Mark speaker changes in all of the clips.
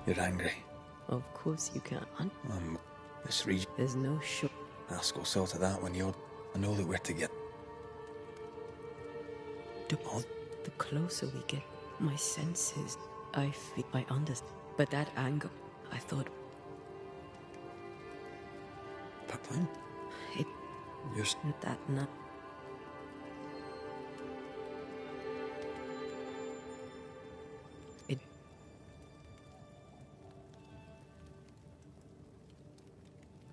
Speaker 1: You're angry.
Speaker 2: Of course you can.
Speaker 1: This region.
Speaker 2: There's no sure.
Speaker 1: Ask will sort of that when you're. I know that we're together.
Speaker 2: The closer we get, my senses, I feel, I understand. But that anger, I thought.
Speaker 1: Papa?
Speaker 2: It.
Speaker 1: You're.
Speaker 2: That not. It.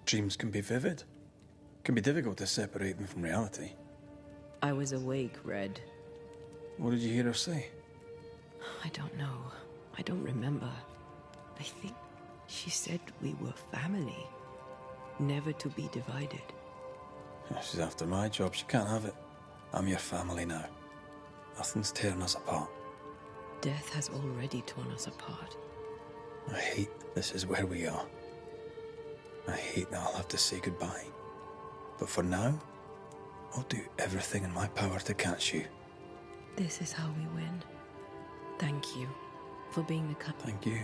Speaker 1: Dreams can be vivid. Can be difficult to separate them from reality.
Speaker 2: I was awake, Red.
Speaker 1: What did you hear her say?
Speaker 2: I don't know. I don't remember. I think she said we were family. Never to be divided.
Speaker 1: She's after my job. She can't have it. I'm your family now. Nothing's tearing us apart.
Speaker 2: Death has already torn us apart.
Speaker 1: I hate this is where we are. I hate that I'll have to say goodbye. But for now, I'll do everything in my power to catch you.
Speaker 2: This is how we win. Thank you for being the
Speaker 1: Thank you.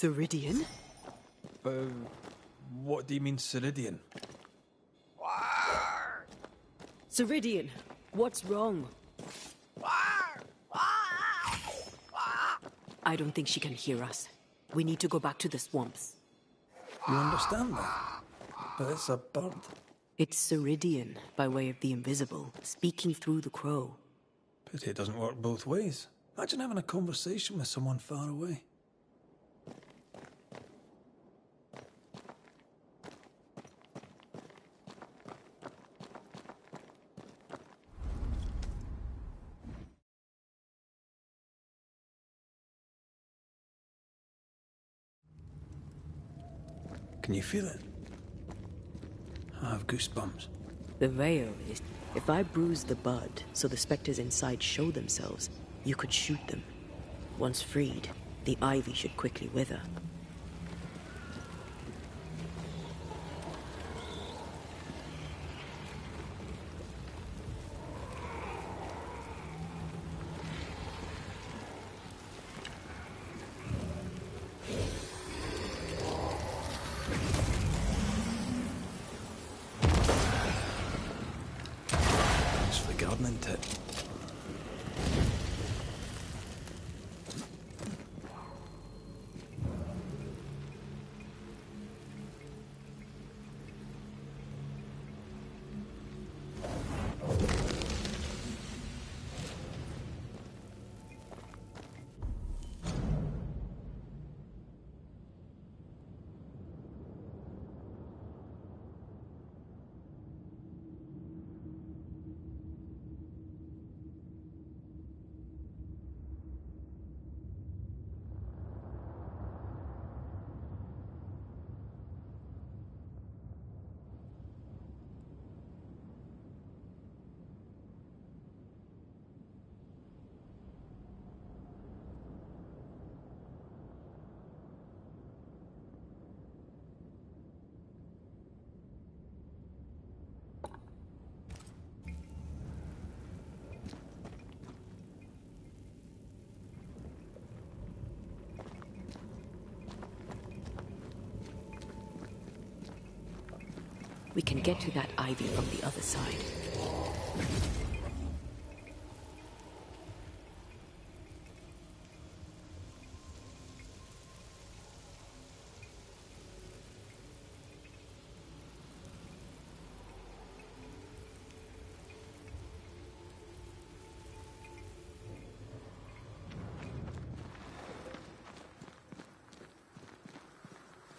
Speaker 2: Ceridian?
Speaker 1: What do you mean, Ceridian?
Speaker 2: Ceridian, what's wrong? I don't think she can hear us. We need to go back to the swamps.
Speaker 1: You understand that? But it's a bird.
Speaker 2: It's Ceridian, by way of the invisible, speaking through the crow.
Speaker 1: Pity it doesn't work both ways. Imagine having a conversation with someone far away. Can you feel it? I have goosebumps.
Speaker 2: The veil is... If I bruise the bud so the specters inside show themselves, you could shoot them. Once freed, the ivy should quickly wither.
Speaker 1: Gardening tip.
Speaker 2: We can get to that ivy from the other side.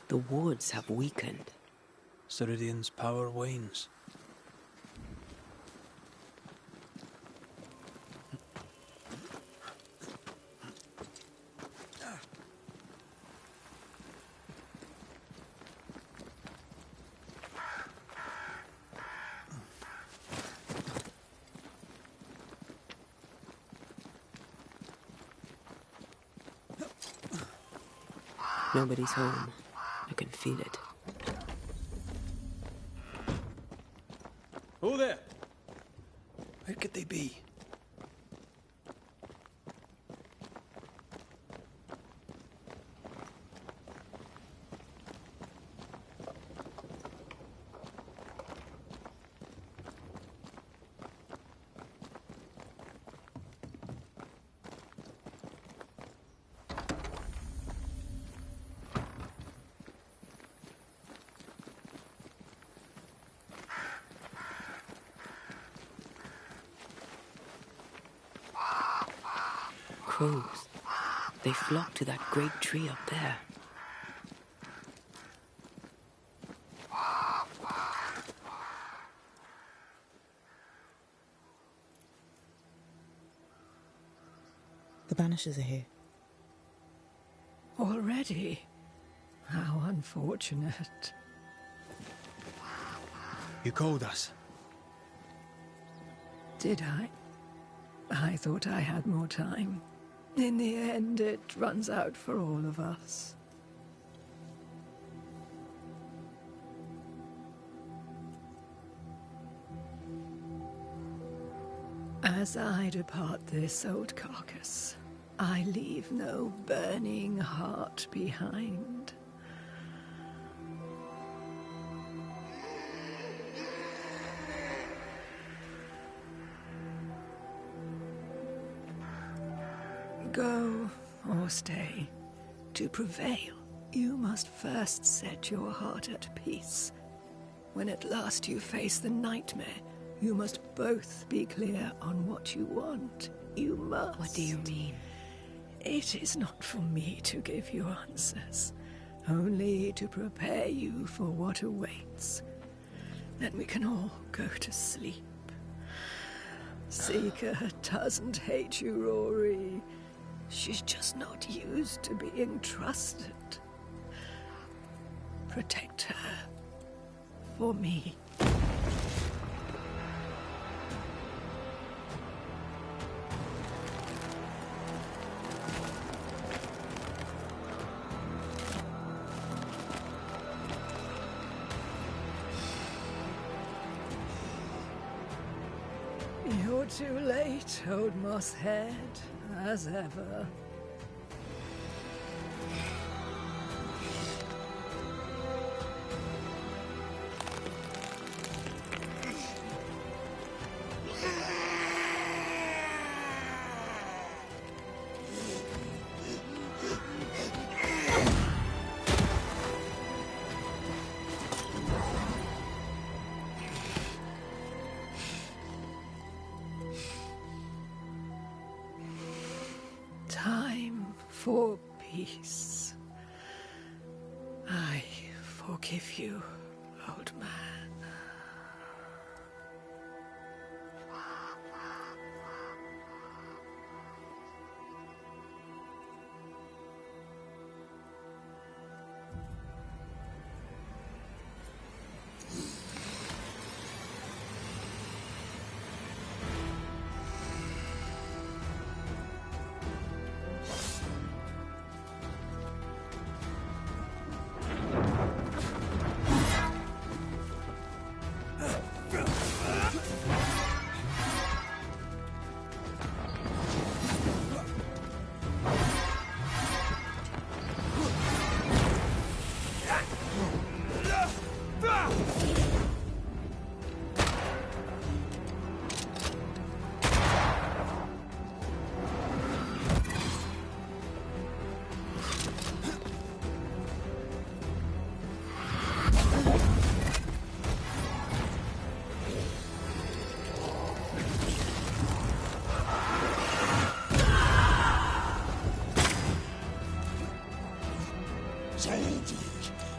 Speaker 2: The wards have weakened.
Speaker 1: Ceridian's power wanes.
Speaker 2: Nobody's home. I can feel it.
Speaker 1: Who there? Where could they be?
Speaker 2: Crows. They flock to that great tree up there.
Speaker 3: The Banishers are here.
Speaker 4: Already? How unfortunate.
Speaker 1: You called us.
Speaker 4: Did I? I thought I had more time. In the end, it runs out for all of us. As I depart this old carcass, I leave no burning heart behind. Go or stay. To prevail, you must first set your heart at peace. When at last you face the nightmare, you must both be clear on what you want. You must.
Speaker 2: What do you mean?
Speaker 4: It is not for me to give you answers, only to prepare you for what awaits. Then we can all go to sleep. Seeker doesn't hate you, Rory. She's just not used to being trusted. Protect her. For me. You're too late, old mosshead, as ever. Time for peace. I forgive you, old man.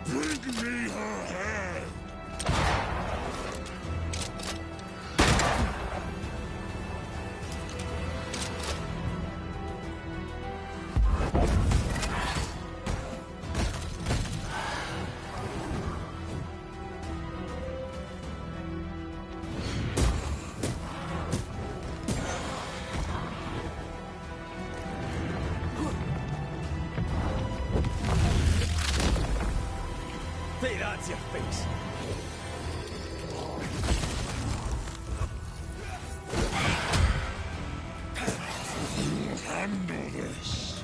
Speaker 5: Bring me her hand!
Speaker 1: Hey, that's your face.
Speaker 5: Handle this!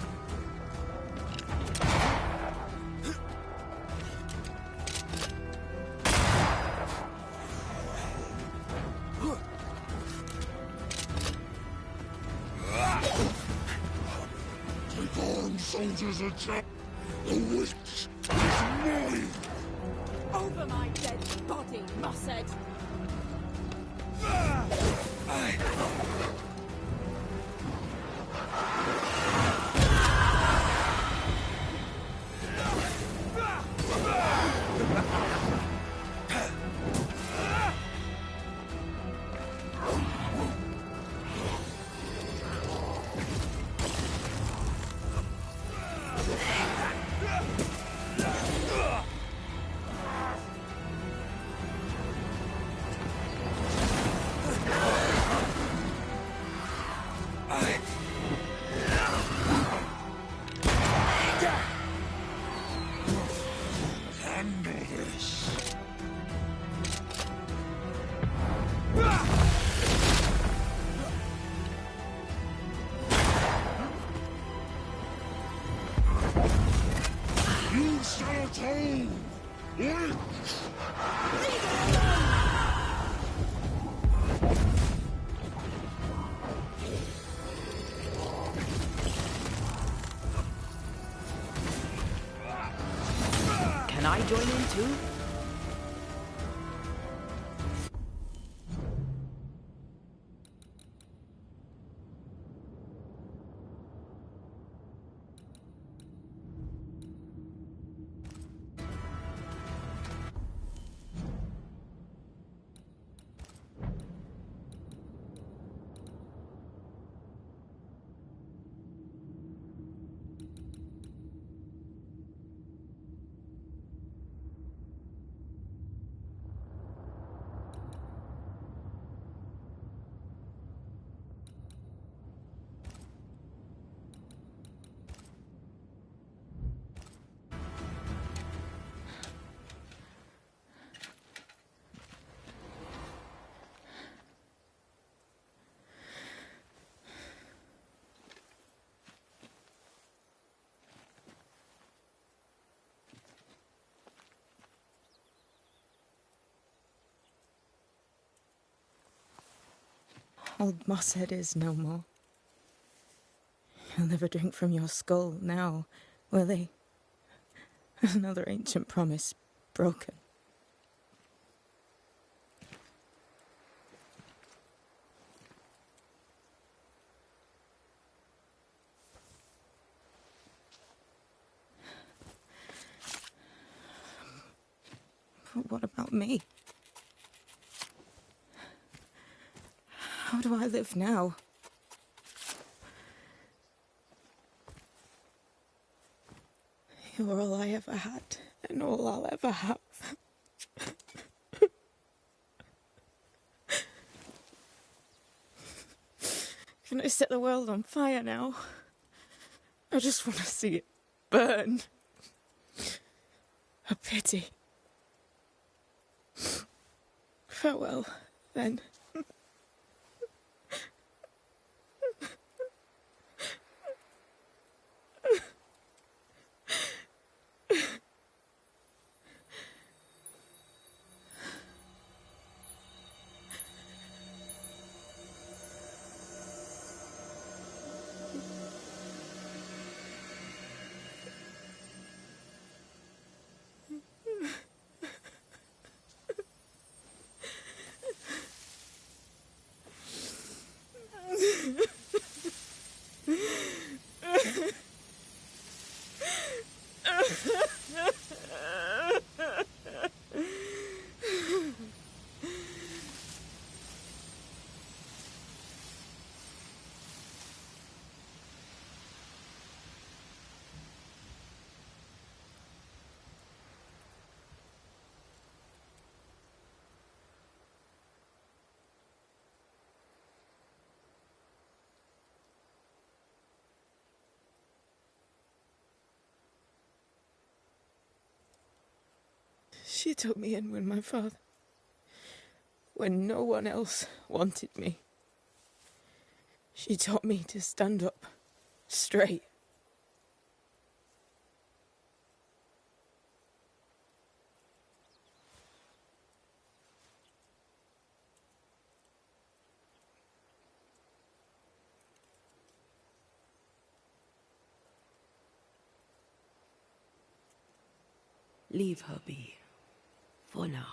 Speaker 5: Take armed soldiers attack! The witch is mine!
Speaker 6: Over my dead body, Mossad!
Speaker 5: Handle this! You shall atone! Wait!
Speaker 2: Can I join in too?
Speaker 3: Old Mosshead is no more. He'll never drink from your skull now, will he? Another ancient promise broken. But what about me? How do I live now? You're all I ever had, and all I'll ever have. Can I set the world on fire now? I just want to see it burn. A pity. Farewell, then. She took me in with my father when no one else wanted me. She taught me to stand up straight.
Speaker 2: Leave her be. For now.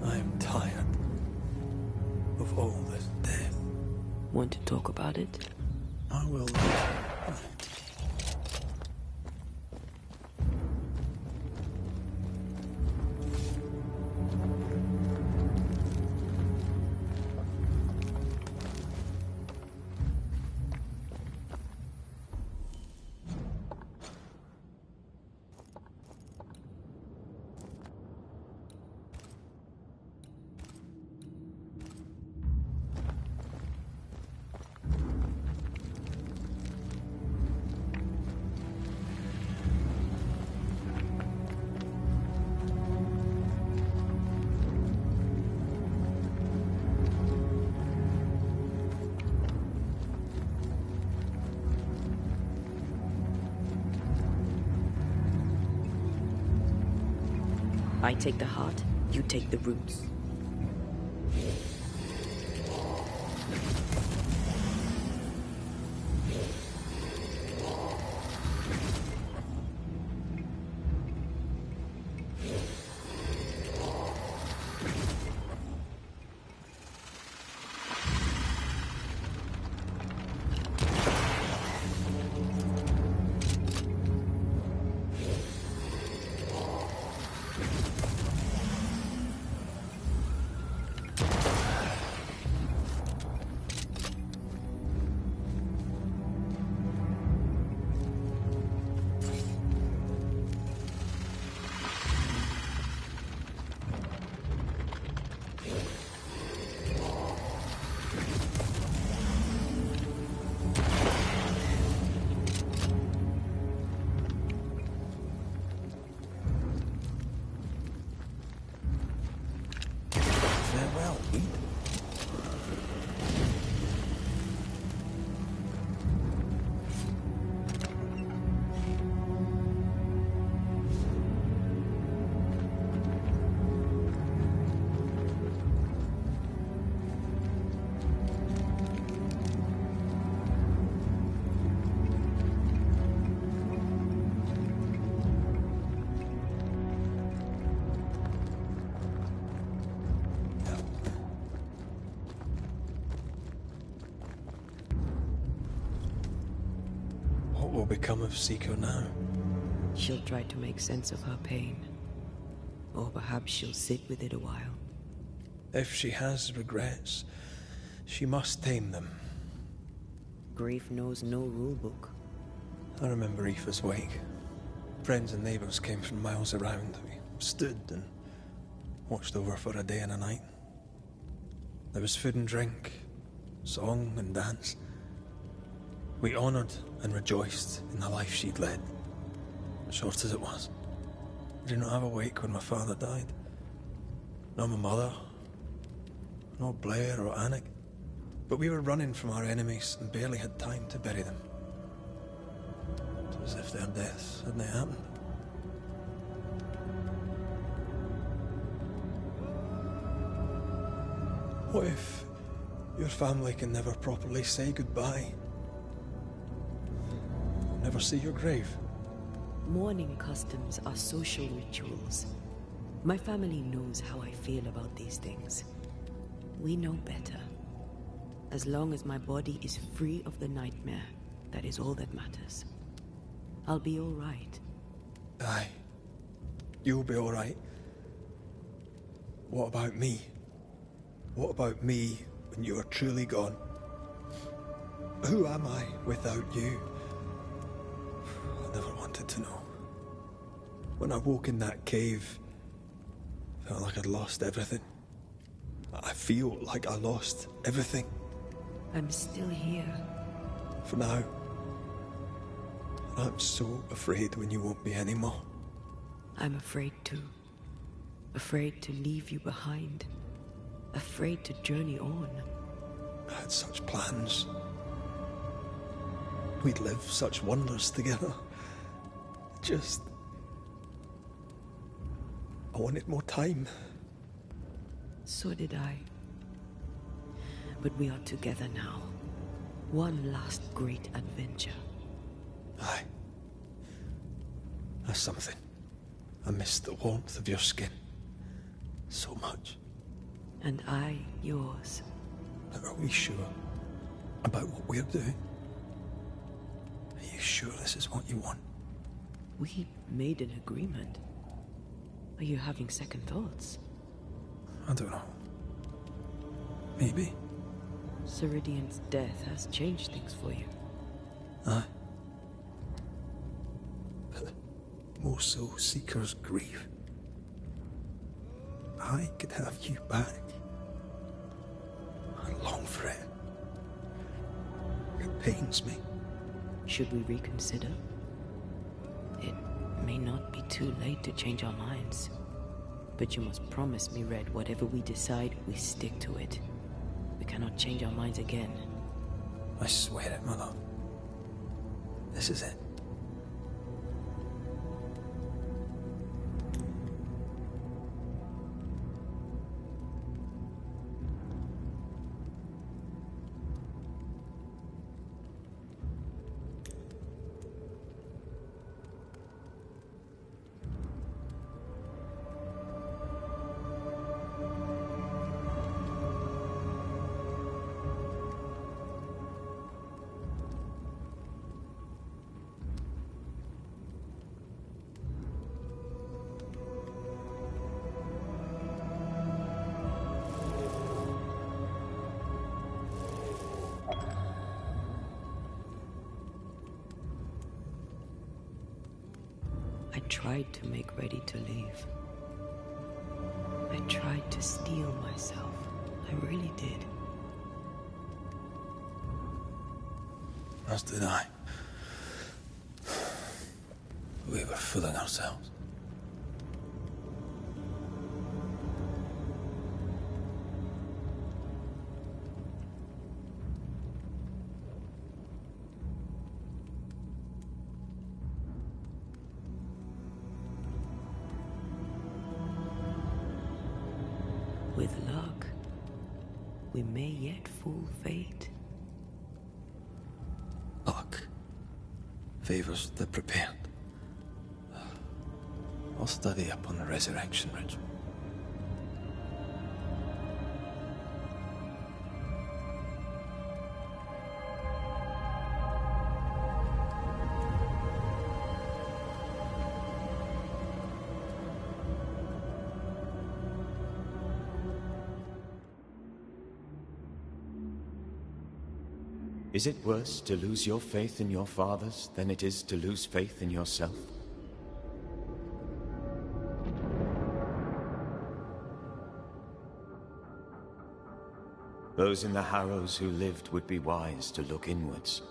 Speaker 1: I am tired of all this death.
Speaker 2: Want to talk about it?
Speaker 1: I will.
Speaker 2: I take the heart, you take the roots.
Speaker 1: Farewell, Weep. What will become of Seeker now?
Speaker 2: She'll try to make sense of her pain. Or perhaps she'll sit with it a while.
Speaker 1: If she has regrets, she must tame them.
Speaker 2: Grief knows no rule book.
Speaker 1: I remember Aoife's wake. Friends and neighbours came from miles around. We stood and watched over for a day and a night. There was food and drink, song and dance. We honoured and rejoiced in the life she'd led, short as it was. I did not have a wake when my father died. Nor my mother, nor Blair or Anik. But we were running from our enemies and barely had time to bury them. It was as if their deaths hadn't happened. What if your family can never properly say goodbye? Never see your grave?
Speaker 2: Mourning customs are social rituals. My family knows how I feel about these things. We know better. As long as my body is free of the nightmare, that is all that matters. I'll be all right.
Speaker 1: Aye. You'll be all right. what about me? What about me when you are truly gone? Who am I without you? I never wanted to know. When I woke in that cave, I felt like I'd lost everything. I feel like I lost everything.
Speaker 2: I'm still here.
Speaker 1: For now. I'm so afraid when you won't be anymore.
Speaker 2: I'm afraid too. Afraid to leave you behind. Afraid to journey on.
Speaker 1: I had such plans. We'd live such wonders together. Just... I wanted more time.
Speaker 2: So did I. But we are together now. One last great adventure.
Speaker 1: Aye. That's something. I miss the warmth of your skin. So much.
Speaker 2: And I, yours.
Speaker 1: But are we sure about what we're doing? Are you sure this is what you want?
Speaker 2: We made an agreement. Are you having second thoughts?
Speaker 1: I don't know. Maybe.
Speaker 2: Ceridian's death has changed things for you.
Speaker 1: Aye. But most soul seekers grieve. I could have you back. I long for it. It pains me.
Speaker 2: Should we reconsider? It may not be too late to change our minds. But you must promise me, Red, whatever we decide, we stick to it. We cannot change our minds again.
Speaker 1: I swear it, my love. This is it.
Speaker 2: I tried to make ready to leave. I tried to steel myself. I really did.
Speaker 1: As did I. We were fooling ourselves.
Speaker 2: With luck, we may yet fool fate.
Speaker 1: Luck favors the prepared. I'll study up on the resurrection ritual.
Speaker 7: Is it worse to lose your faith in your fathers than it is to lose faith in yourself? Those in the Harrows who lived would be wise to look inwards,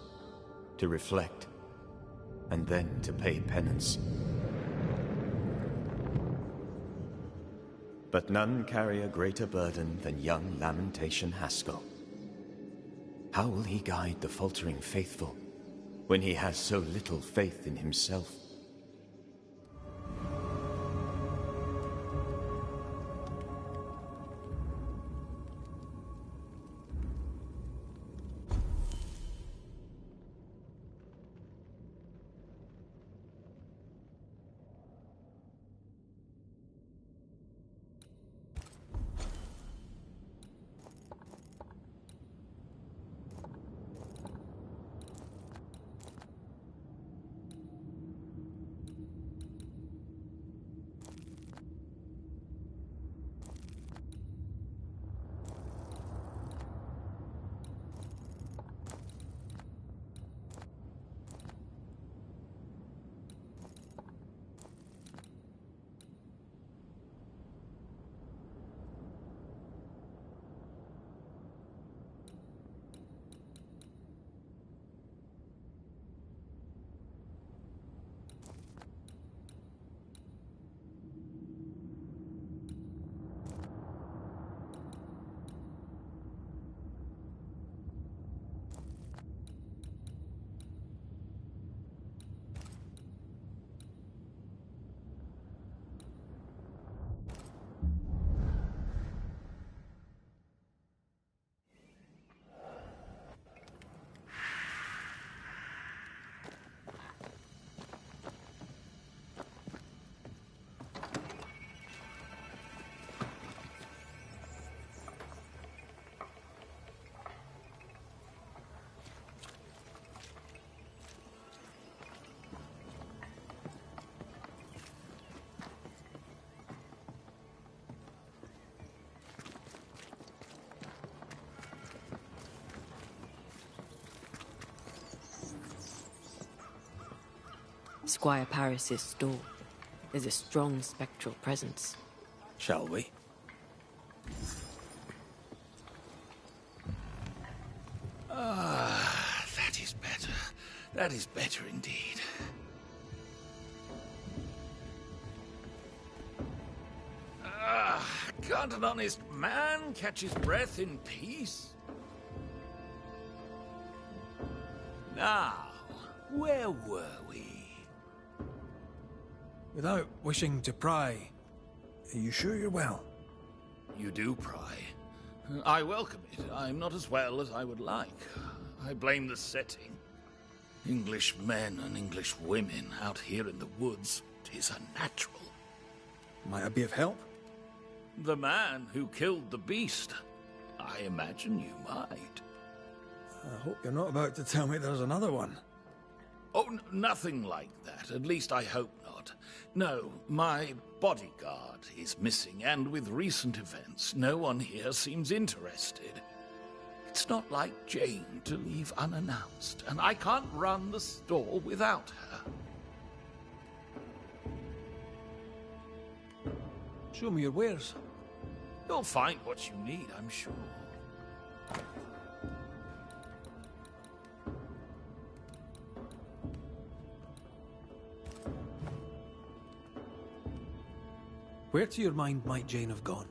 Speaker 7: to reflect, and then to pay penance. But none carry a greater burden than young Lamentation Haskell. How will he guide the faltering faithful when he has so little faith in himself?
Speaker 2: Squire Paris's store. There's a strong spectral presence.
Speaker 1: Shall we?
Speaker 5: Ah, that is better. That is better indeed. Ah, can't an honest man catch his breath in peace? Now, where were we?
Speaker 1: Without wishing to pry, are you sure you're well?
Speaker 5: You do pry. I welcome it. I'm not as well as I would like. I blame the setting. English men and English women out here in the woods. 'Tis unnatural.
Speaker 1: Might I be of help?
Speaker 5: The man who killed the beast. I imagine you might.
Speaker 1: I hope you're not about to tell me there's another one.
Speaker 5: Oh, nothing like that. At least I hope not. No, my bodyguard is missing, and with recent events, no one here seems interested. It's not like Jane to leave unannounced, and I can't run the store without her.
Speaker 1: Show me your wares.
Speaker 5: You'll find what you need, I'm sure.
Speaker 1: Where to your mind might Jane have gone?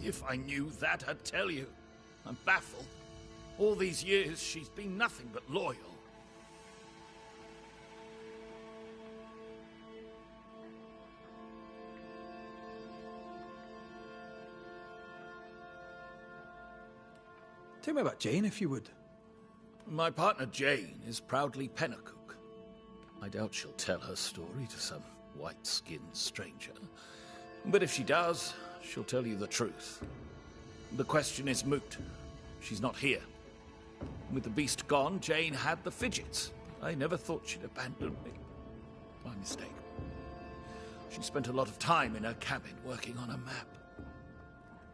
Speaker 5: If I knew that, I'd tell you. I'm baffled. All these years, she's been nothing but loyal.
Speaker 1: Tell me about Jane, if you would.
Speaker 5: My partner Jane is proudly Pennacook. I doubt she'll tell her story to some white-skinned stranger. But if she does, she'll tell you the truth. The question is moot. She's not here. With the beast gone, Jane had the fidgets. I never thought she'd abandon me. My mistake. She spent a lot of time in her cabin working on a map.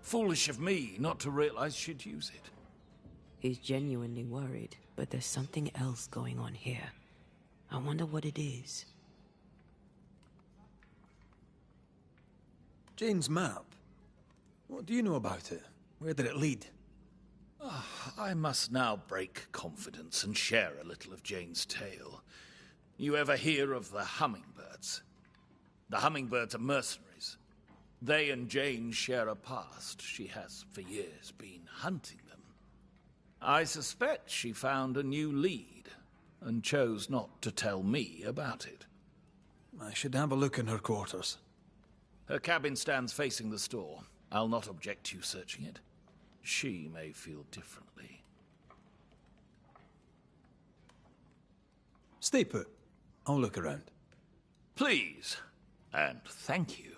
Speaker 5: Foolish of me not to realize she'd use it.
Speaker 2: He's genuinely worried, but there's something else going on here. I wonder what it is.
Speaker 1: Jane's map. What do you know about it? Where did it lead?
Speaker 5: I must now break confidence and share a little of Jane's tale. You ever hear of the hummingbirds? The hummingbirds are mercenaries. They and Jane share a past. She has, for years, been hunting them. I suspect she found a new lead, and chose not to tell me about it.
Speaker 1: I should have a look in her quarters.
Speaker 5: Her cabin stands facing the store. I'll not object to you searching it. She may feel differently.
Speaker 1: Stay put. I'll look around.
Speaker 5: Please, and thank you.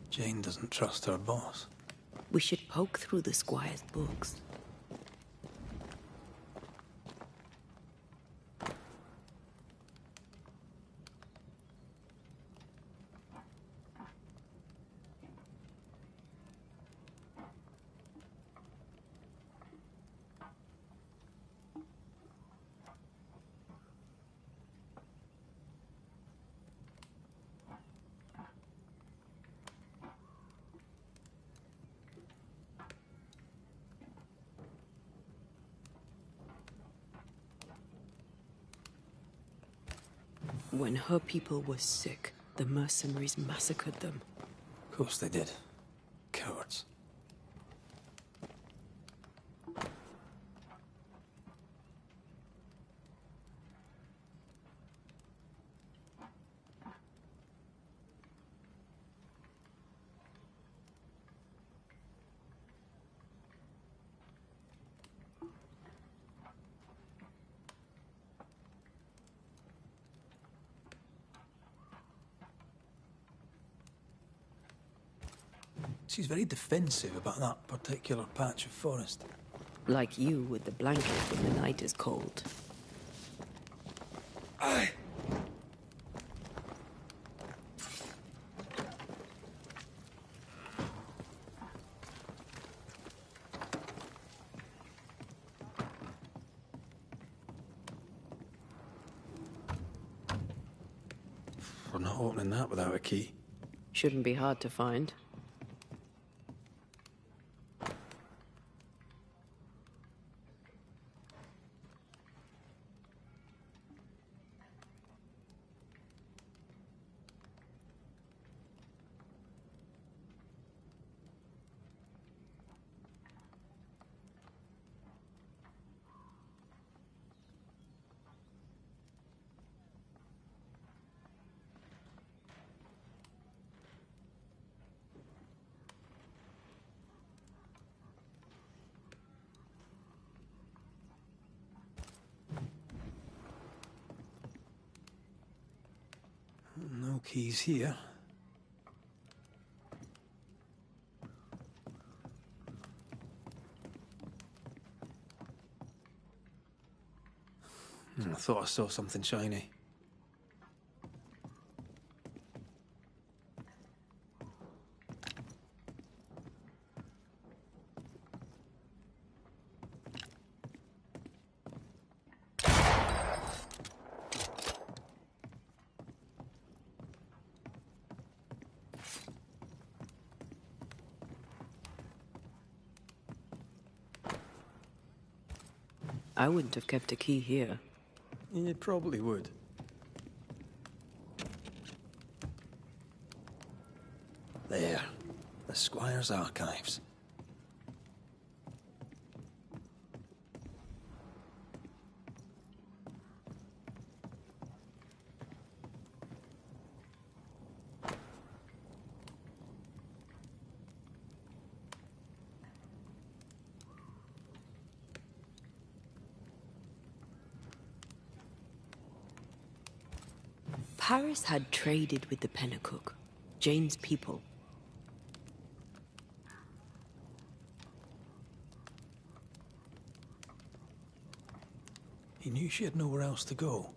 Speaker 1: Jane doesn't trust her boss.
Speaker 2: We should poke through the Squire's books. When her people were sick, the mercenaries massacred them.
Speaker 1: Of course they did. Cowards. She's very defensive about that particular patch of forest.
Speaker 2: Like you with the blanket when the night is cold.
Speaker 1: We're not opening that without a key.
Speaker 2: Shouldn't be hard to find.
Speaker 1: No keys here. I thought I saw something shiny.
Speaker 2: I wouldn't have kept a key here.
Speaker 1: You probably would. There. The Squire's archives.
Speaker 2: Paris had traded with the Pennacook, Jane's people.
Speaker 1: He knew she had nowhere else to go.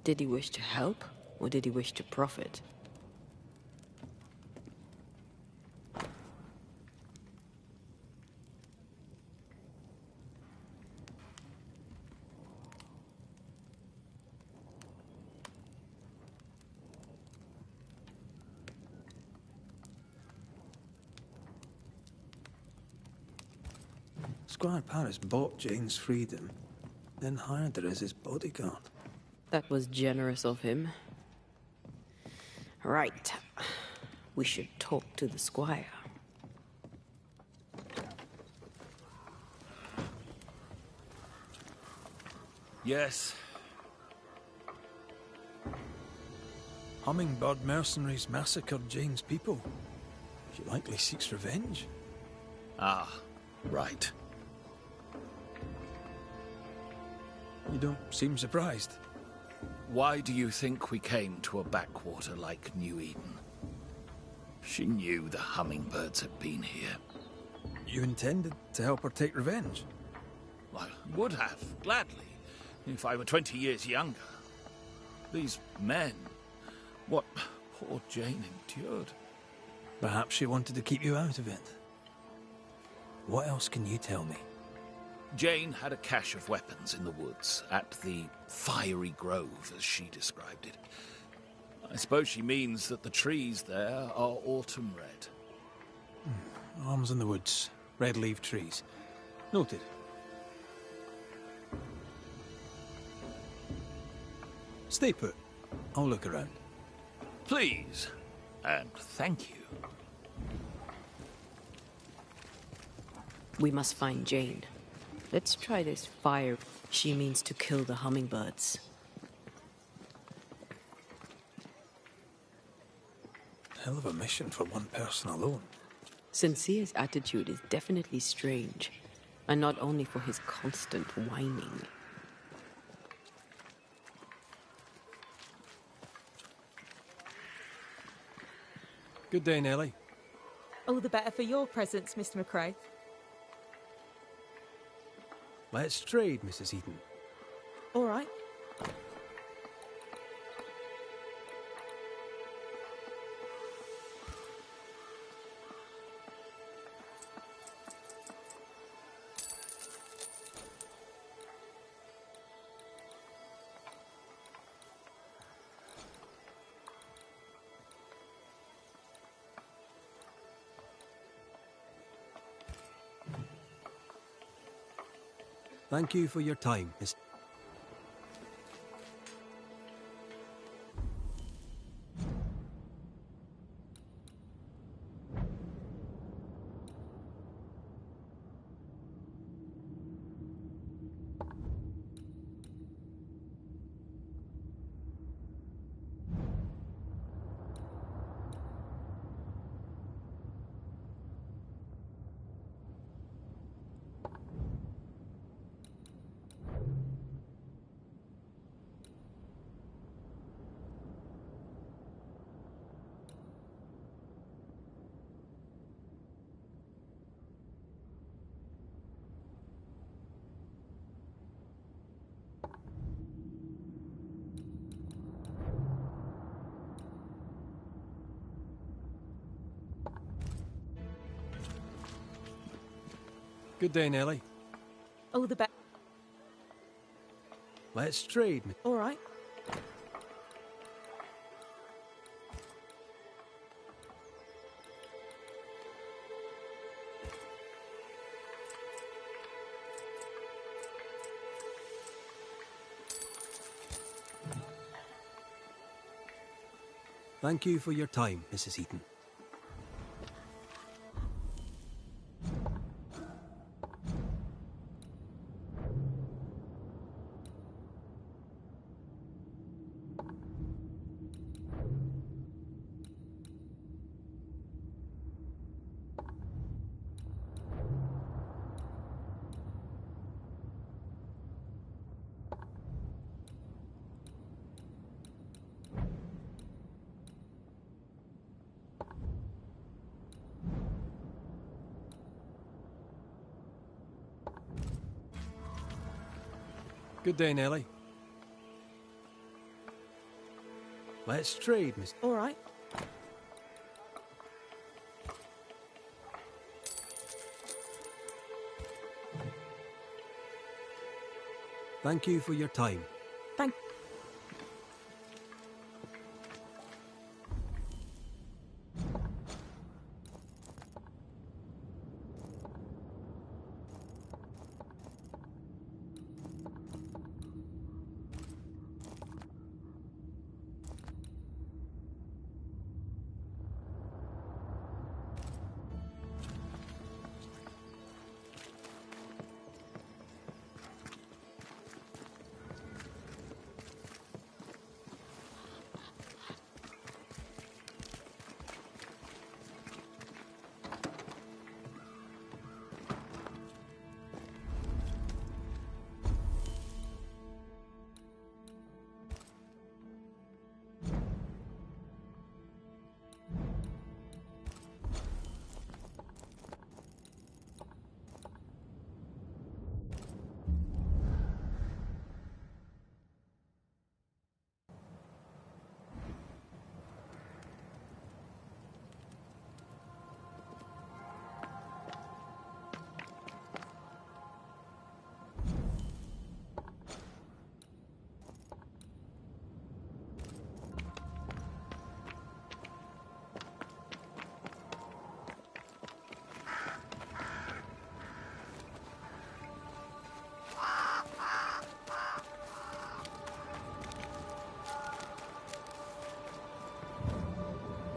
Speaker 2: Did he wish to help, or did he wish to profit?
Speaker 1: Squire Paris bought Jane's freedom, then hired her as his bodyguard.
Speaker 2: That was generous of him. Right. We should talk to the Squire.
Speaker 5: Yes.
Speaker 1: Hummingbird mercenaries massacred Jane's people. She likely seeks revenge.
Speaker 5: Ah, right.
Speaker 1: You don't seem surprised.
Speaker 5: Why do you think we came to a backwater like New Eden? She knew the hummingbirds had been here.
Speaker 1: You intended to help her take revenge?
Speaker 5: I would have, gladly, if I were 20 years younger. These men, what poor Jane endured.
Speaker 1: Perhaps she wanted to keep you out of it. What else can you tell me?
Speaker 5: Jane had a cache of weapons in the woods, at the fiery grove, as she described it. I suppose she means that the trees there are autumn red.
Speaker 1: Arms in the woods, red-leaved trees. Noted. Stay put. I'll look around.
Speaker 5: Please, and thank you.
Speaker 2: We must find Jane. Let's try this fire. She means to kill the hummingbirds.
Speaker 1: Hell of a mission for one person alone.
Speaker 2: Sincere's attitude is definitely strange, and not only for his constant whining.
Speaker 1: Good day, Nellie.
Speaker 3: All the better for your presence, Mr. McRae.
Speaker 1: Let's trade, Mrs. Eden.
Speaker 3: All right.
Speaker 1: Thank you for your time, Miss. Good day, Nellie.
Speaker 3: Oh, the back.
Speaker 1: Let's trade.
Speaker 3: All right.
Speaker 1: Thank you for your time, Mrs. Eaton. Good day, Nellie. Let's trade, Miss.
Speaker 3: All right.
Speaker 1: Thank you for your time.
Speaker 3: Thank.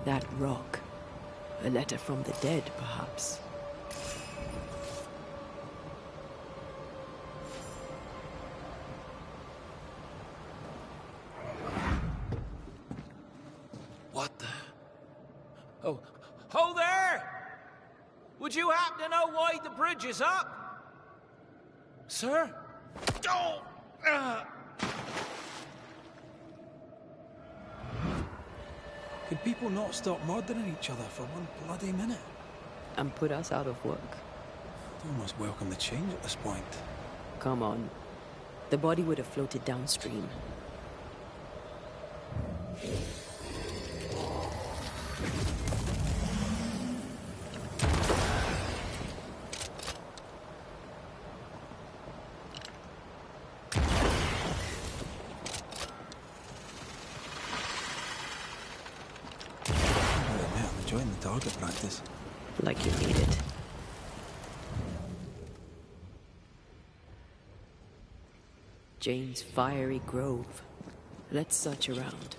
Speaker 2: That rock. A letter from the dead, perhaps.
Speaker 5: What the? Oh, ho there! Would you happen to know why the bridge is up? Sir? Oh!
Speaker 1: Could people not stop murdering each other for one bloody minute?
Speaker 2: And put us out of work.
Speaker 1: I'd almost welcome the change at this point.
Speaker 2: Come on. The body would have floated downstream.
Speaker 1: I'm enjoying the target practice.
Speaker 2: Like you need it. Jane's fiery grove. Let's search around.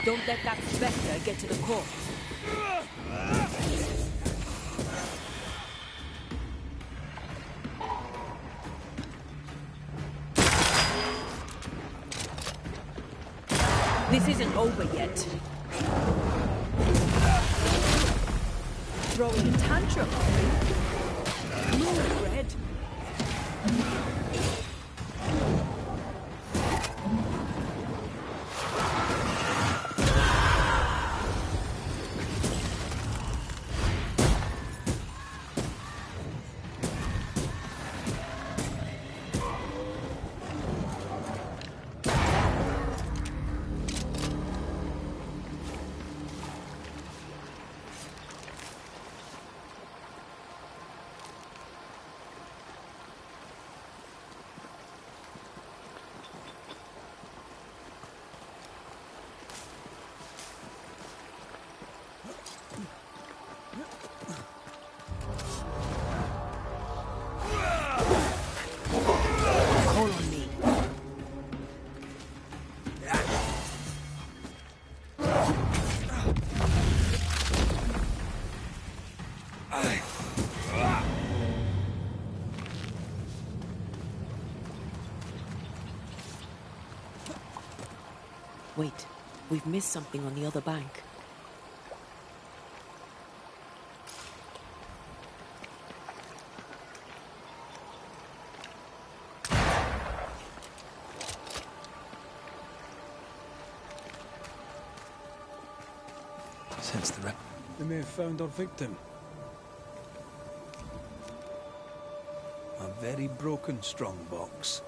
Speaker 2: Don't let that spectre get to the corpse. This isn't over yet. Throwing a tantrum. Move, Red. Wait, we've missed something on the other bank.
Speaker 1: Sense the rep. They may have found our victim. A very broken strongbox.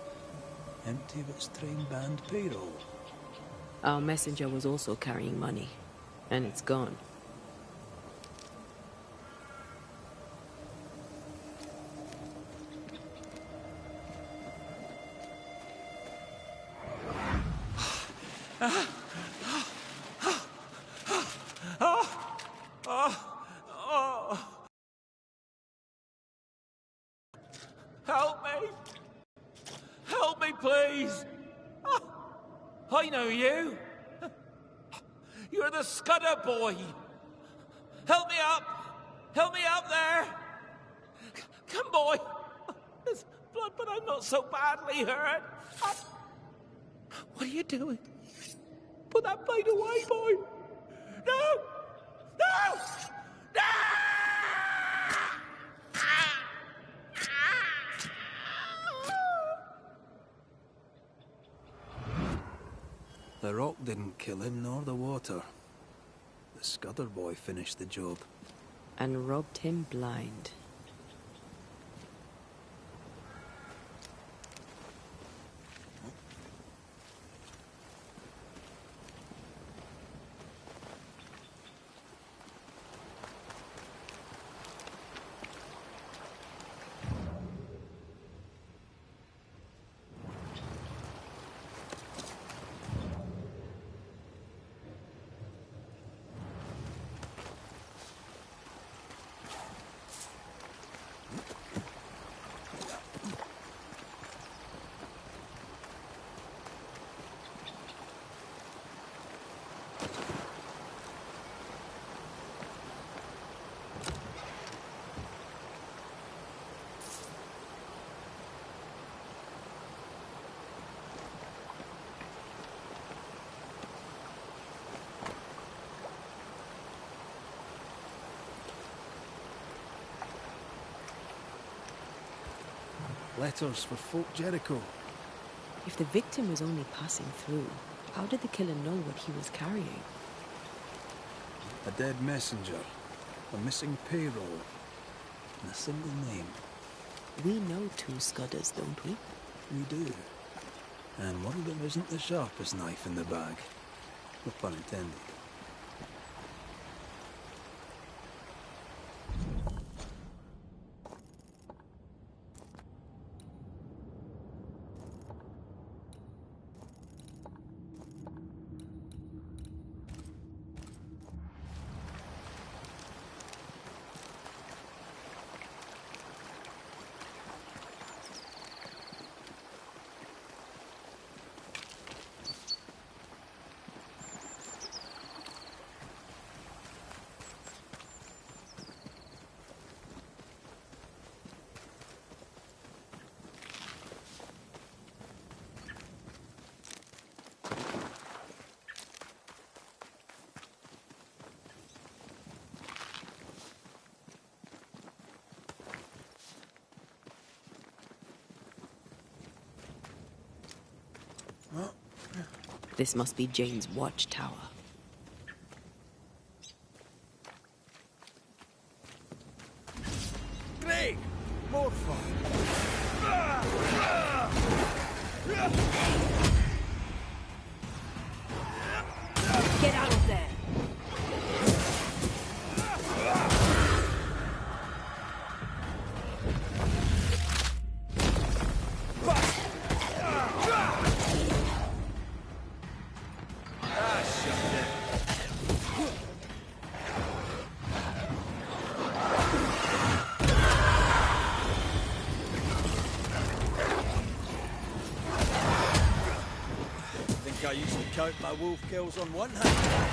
Speaker 1: Empty of its train band payroll.
Speaker 2: Our messenger was also carrying money, and it's gone.
Speaker 5: Help me! Help me, please! I know you! You're the Scudder boy! Help me up! Help me up there! Come, boy! There's blood, but I'm not so badly hurt! What are you doing? Put that blade away, boy! No! No! No!
Speaker 1: The rock didn't kill him, nor the water. The Scudder boy finished the job.
Speaker 2: And robbed him blind.
Speaker 1: Letters for Folk Jericho.
Speaker 2: If the victim was only passing through, how did the killer know what he was carrying?
Speaker 1: A dead messenger, a missing payroll, and a single name.
Speaker 2: We know two Scudders, don't we?
Speaker 1: We do. And one of them isn't the sharpest knife in the bag. No pun intended.
Speaker 2: This must be Jane's watchtower.
Speaker 1: Greg! More fun!
Speaker 2: Get out of there!
Speaker 1: I used to count my wolf kills on one hand.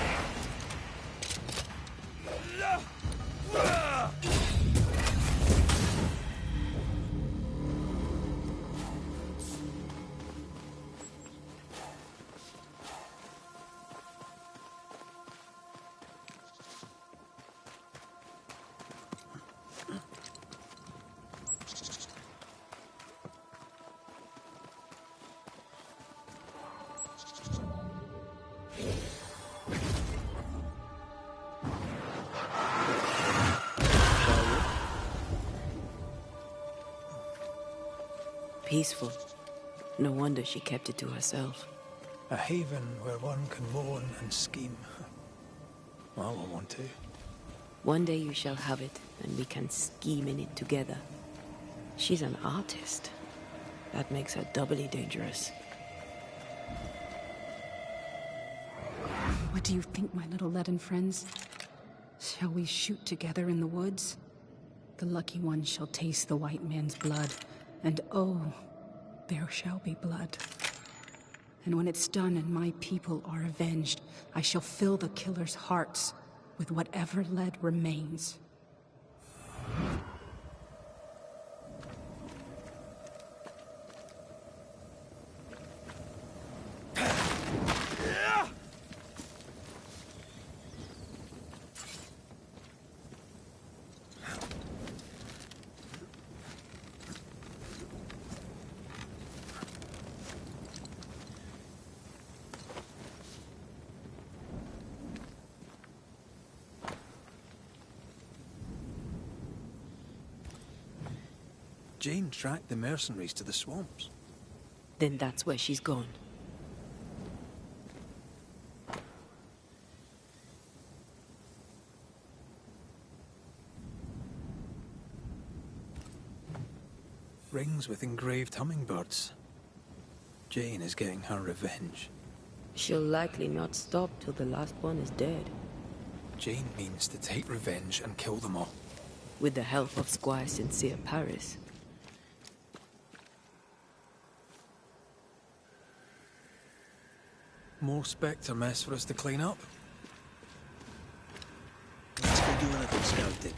Speaker 2: Peaceful. No wonder she kept it to herself.
Speaker 1: A haven where one can moan and scheme. Well, I want to.
Speaker 2: One day you shall have it, and we can scheme in it together. She's an artist. That makes her doubly dangerous.
Speaker 8: What do you think, my little leaden friends? Shall we shoot together in the woods? The lucky one shall taste the white man's blood, and oh, there shall be blood. And when it's done and my people are avenged, I shall fill the killers' hearts with whatever lead remains.
Speaker 1: Jane tracked the mercenaries to the swamps.
Speaker 2: Then that's where she's gone.
Speaker 1: Rings with engraved hummingbirds. Jane is getting her revenge.
Speaker 2: She'll likely not stop till the last one is dead.
Speaker 1: Jane means to take revenge and kill them all.
Speaker 2: With the help of Squire Sincere Paris.
Speaker 1: More Spectre mess for us to clean up.
Speaker 9: Let's go do a little scouting.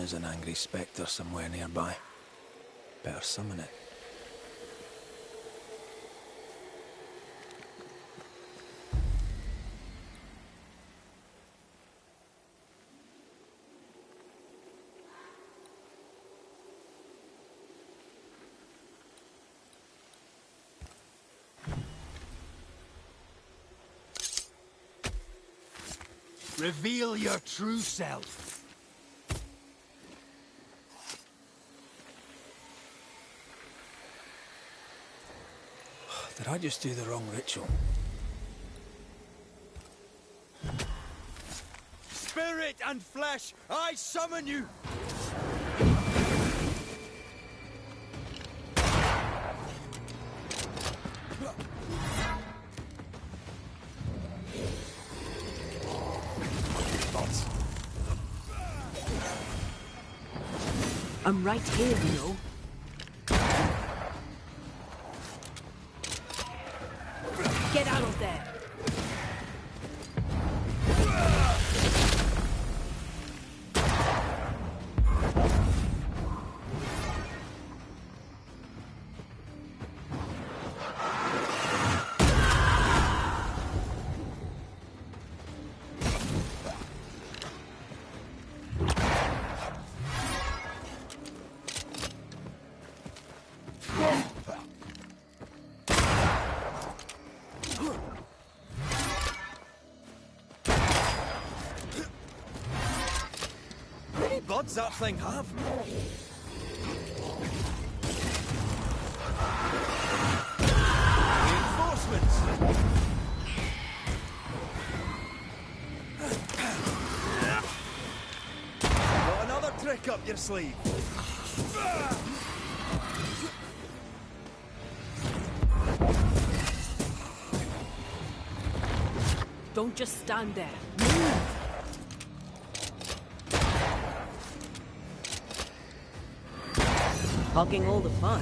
Speaker 1: there's an angry spectre somewhere nearby. Better summon it.
Speaker 10: Reveal your true self.
Speaker 1: Did I just do the wrong ritual?
Speaker 10: Spirit and flesh, I summon you!
Speaker 2: I'm right here, you know. Get out of there!
Speaker 10: What's that thing have? Reinforcements! Got another trick up your sleeve.
Speaker 2: Don't just stand there. Move! Hogging all the fun.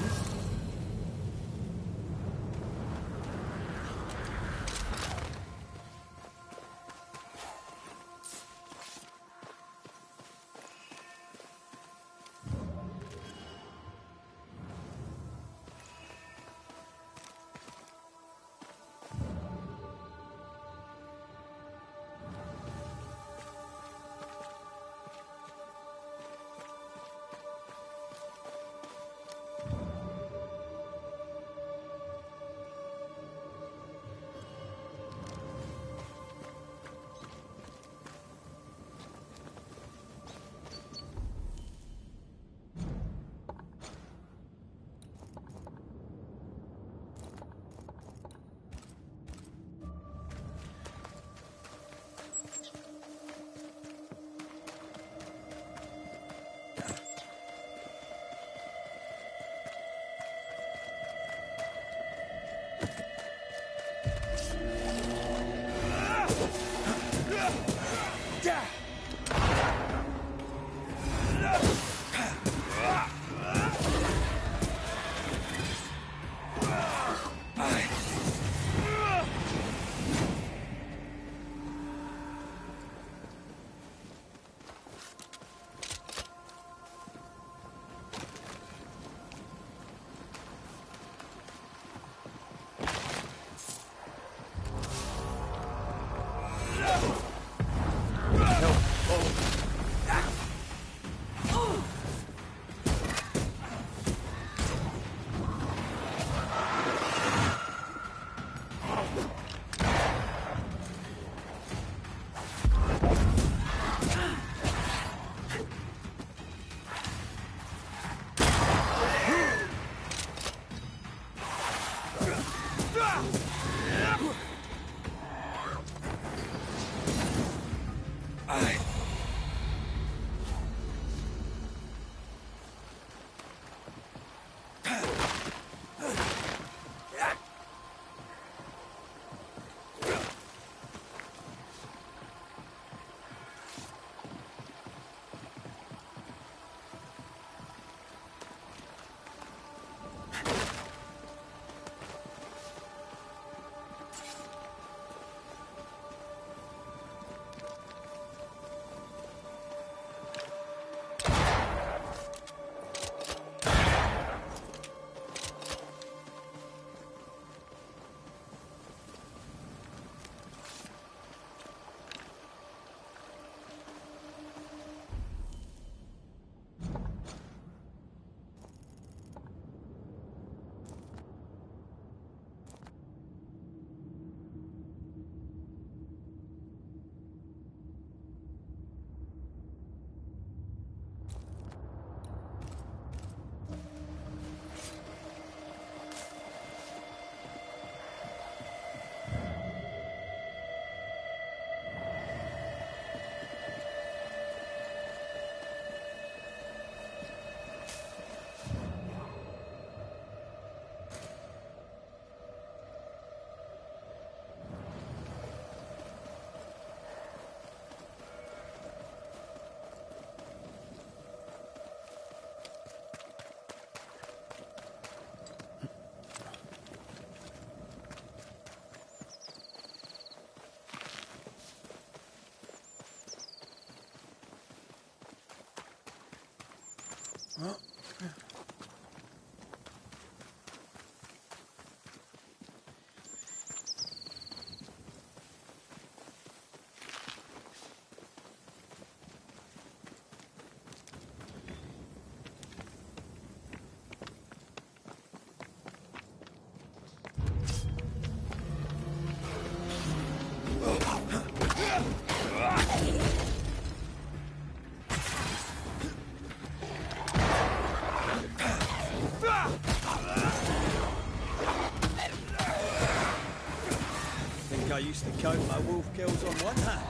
Speaker 10: I used to count my wolf kills on one hand.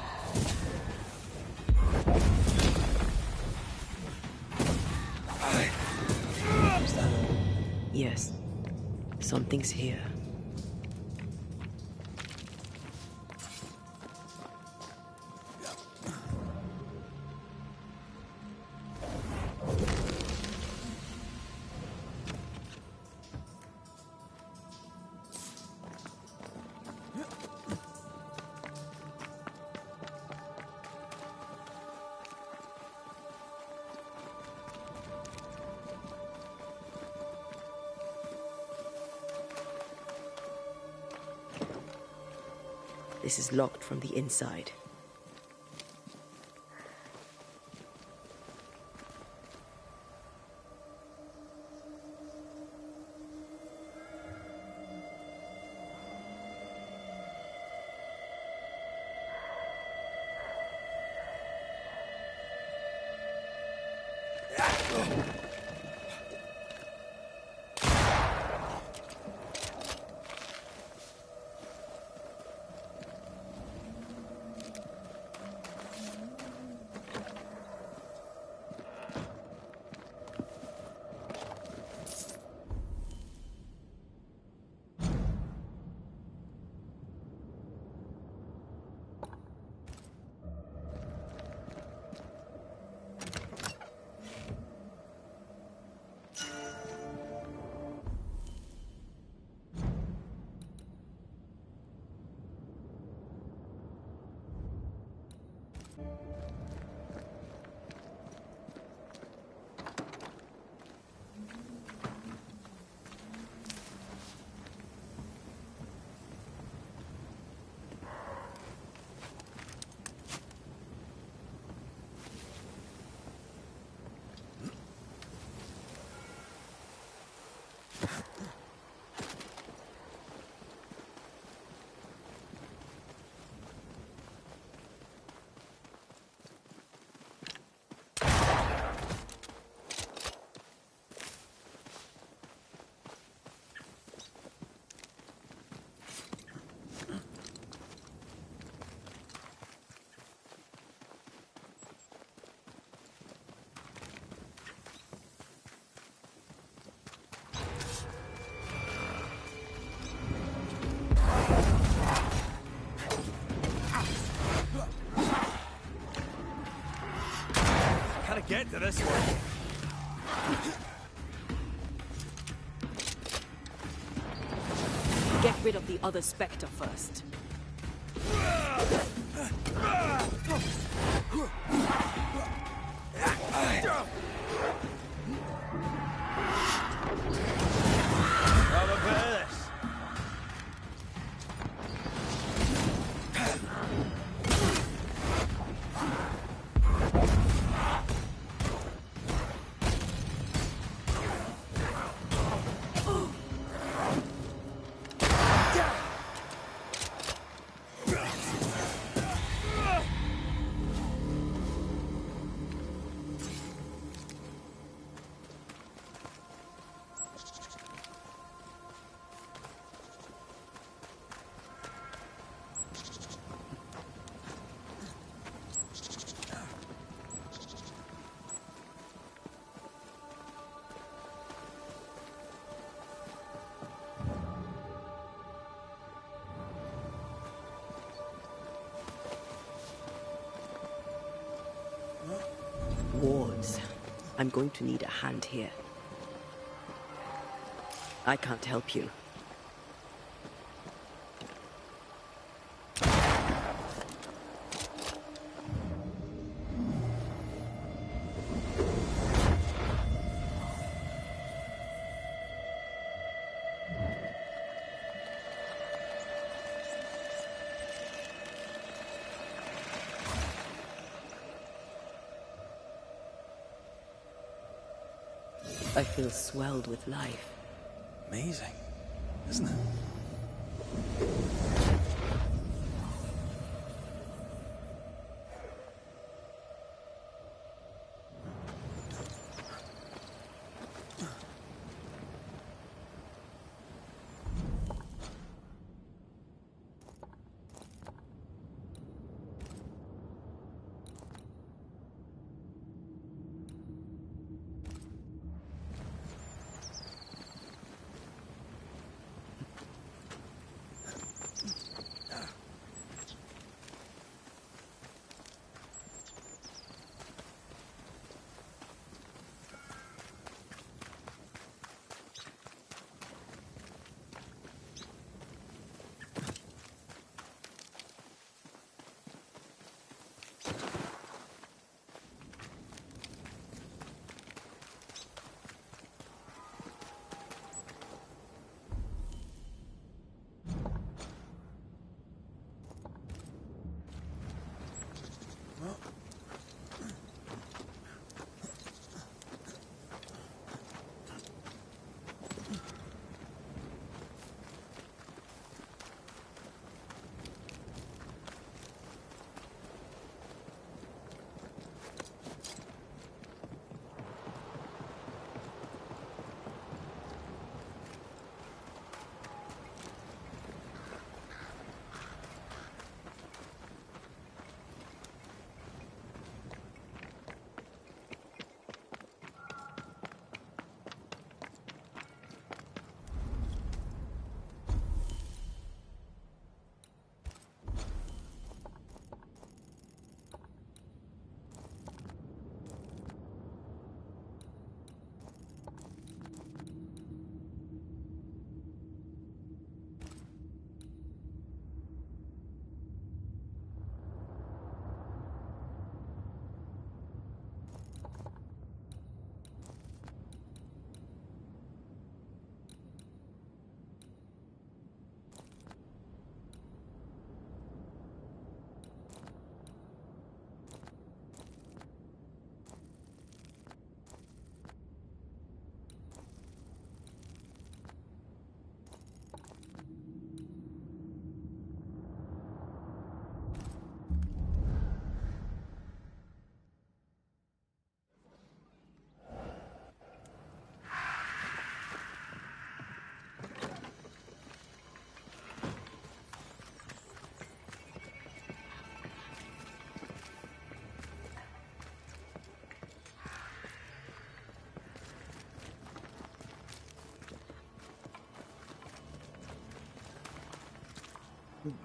Speaker 2: Yes, something's here. This is locked from the inside.
Speaker 10: Get to this one.
Speaker 2: Get rid of the other Spectre first. Wards. I'm going to need a hand here. I can't help you. I feel swelled with life.
Speaker 1: Amazing, isn't it?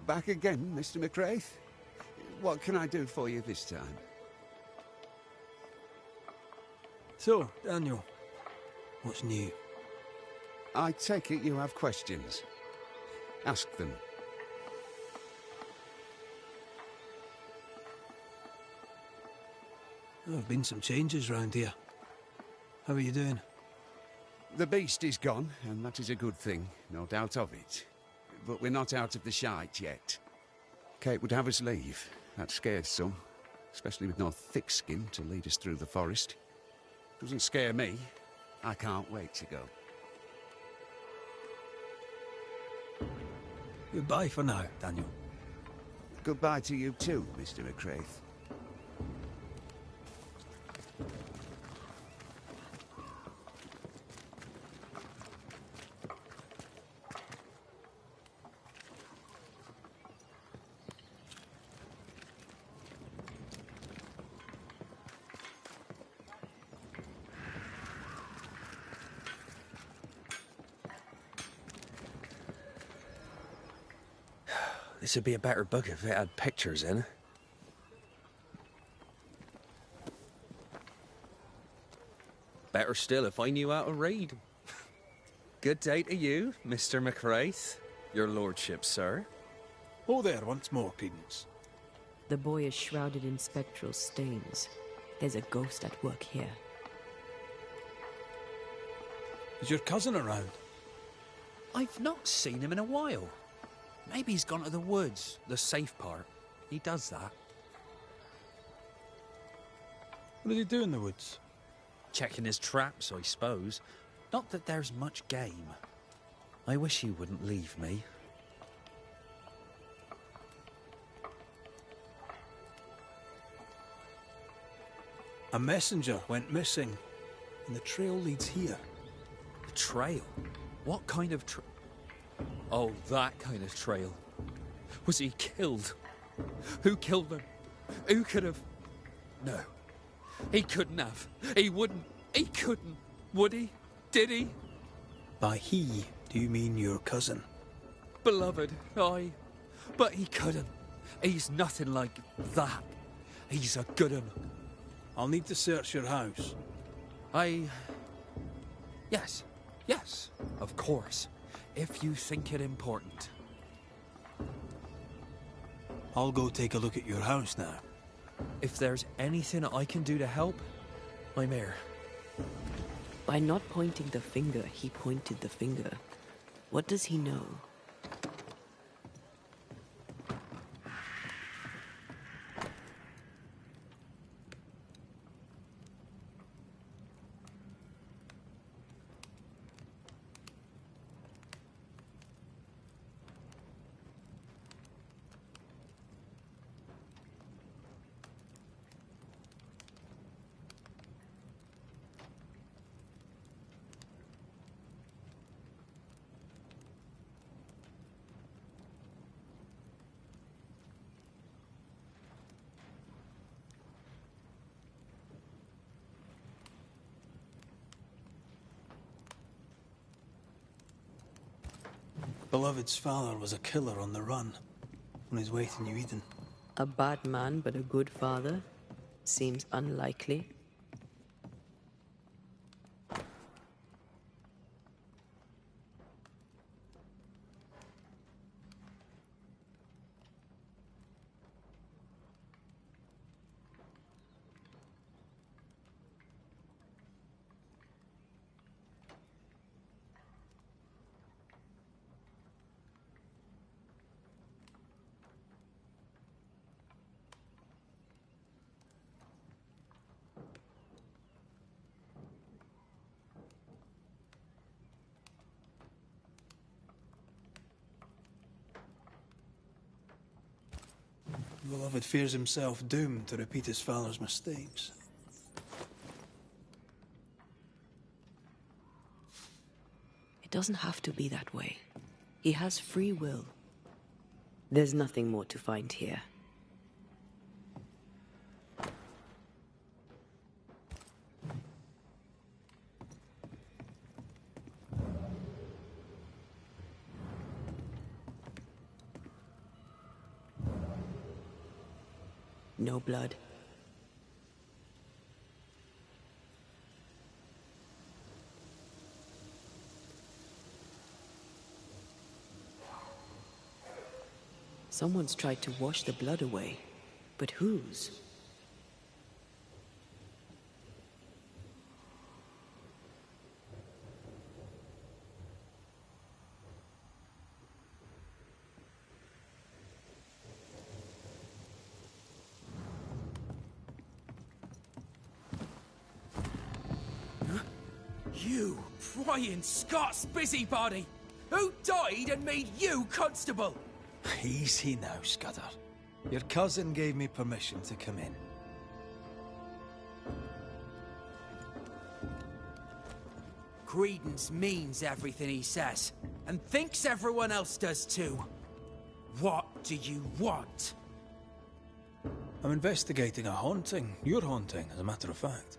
Speaker 10: Back again, Mr. McWraith? What can I do for you this time?
Speaker 1: So, Daniel, what's new?
Speaker 10: I take it you have questions. Ask them.
Speaker 1: There have been some changes round here. How are you doing?
Speaker 10: The beast is gone, and that is a good thing, no doubt of it. But we're not out of the shite yet. Kate would have us leave. That scared some, especially with no thick skin to lead us through the forest. Doesn't scare me. I can't wait to go.
Speaker 1: Goodbye for now, Daniel.
Speaker 10: Goodbye to you too, Mr. McWraith.
Speaker 9: This would be a better book if it had pictures in. Better still if I knew how to read. Good day to you, Mr. McWraith. Your lordship, sir.
Speaker 1: Oh there, once more, Prudence.
Speaker 2: The boy is shrouded in spectral stains. There's a ghost at work here.
Speaker 1: Is your cousin around?
Speaker 5: I've not seen him in a while. Maybe he's gone to the woods, the safe part. He does that.
Speaker 1: What did he do in the woods?
Speaker 9: checking his traps, I suppose. Not that there's much game. I wish he wouldn't leave me.
Speaker 1: A messenger went missing, and the trail leads here.
Speaker 9: The trail? What kind of Oh, that kind of trail. Was he killed? Who killed him? Who could have? No. He couldn't have. He wouldn't. He couldn't. Would he? Did he?
Speaker 1: By he, do you mean your cousin?
Speaker 9: Beloved, aye. But he couldn't. He's nothing like that. He's a good un.
Speaker 1: I'll need to search your house.
Speaker 9: Yes, of course. If you think it important.
Speaker 1: I'll go take a look at your house now.
Speaker 9: If there's anything I can do to help, I'm here.
Speaker 2: By not pointing the finger, he pointed the finger. What does he know?
Speaker 1: Beloved's father was a killer on the run, on his way to New Eden.
Speaker 2: A bad man, but a good father? Seems unlikely.
Speaker 1: Beloved fears himself doomed to repeat his father's mistakes.
Speaker 2: It doesn't have to be that way. He has free will. There's nothing more to find here. No blood. Someone's tried to wash the blood away, but whose?
Speaker 11: You prying Scots busybody! Who died and made you constable?
Speaker 1: Easy now, Scudder. Your cousin gave me permission to come in.
Speaker 11: Credence means everything he says, and thinks everyone else does too. What do you want?
Speaker 1: I'm investigating a haunting. Your haunting, as a matter of fact.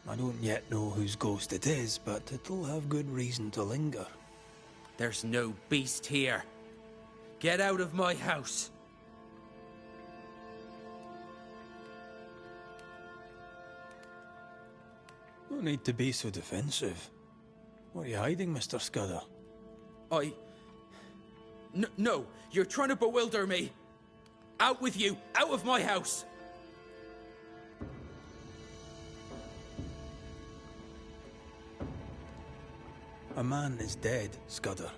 Speaker 1: I don't yet know whose ghost it is, but it'll have good reason to linger.
Speaker 11: There's no beast here. Get out of my house.
Speaker 1: No need to be so defensive. What are you hiding, Mr. Scudder?
Speaker 11: No, you're trying to bewilder me. Out with you, out of my house.
Speaker 1: A man is dead, Scudder.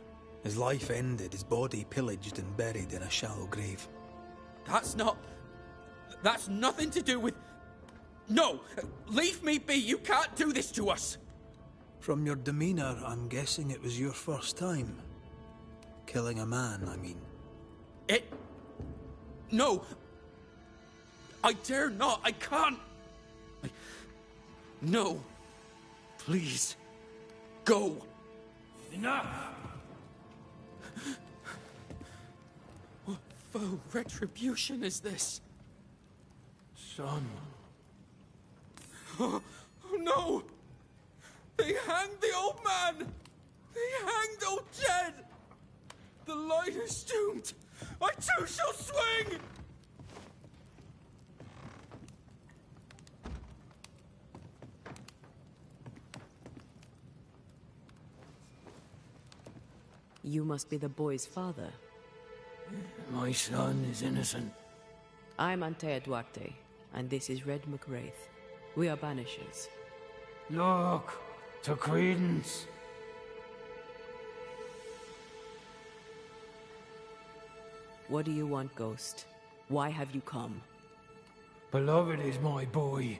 Speaker 1: His life ended, his body pillaged and buried in a shallow grave.
Speaker 11: That's nothing to do with... No! Leave me be! You can't do this to us!
Speaker 1: From your demeanor, I'm guessing it was your first time. Killing a man, I mean.
Speaker 11: No! I dare not! I can't! No! Please! Go!
Speaker 12: Enough!
Speaker 11: What foul retribution is this?
Speaker 12: Son.
Speaker 11: Oh no! They hanged the old man! They hanged old Jed! The light is doomed! I too shall swing!
Speaker 2: You must be the boy's father.
Speaker 12: My son is innocent.
Speaker 2: I'm Antea Duarte, and this is Red McWraith. We are Banishers.
Speaker 12: Look, to Credence.
Speaker 2: What do you want, Ghost? Why have you come?
Speaker 12: Beloved is my boy.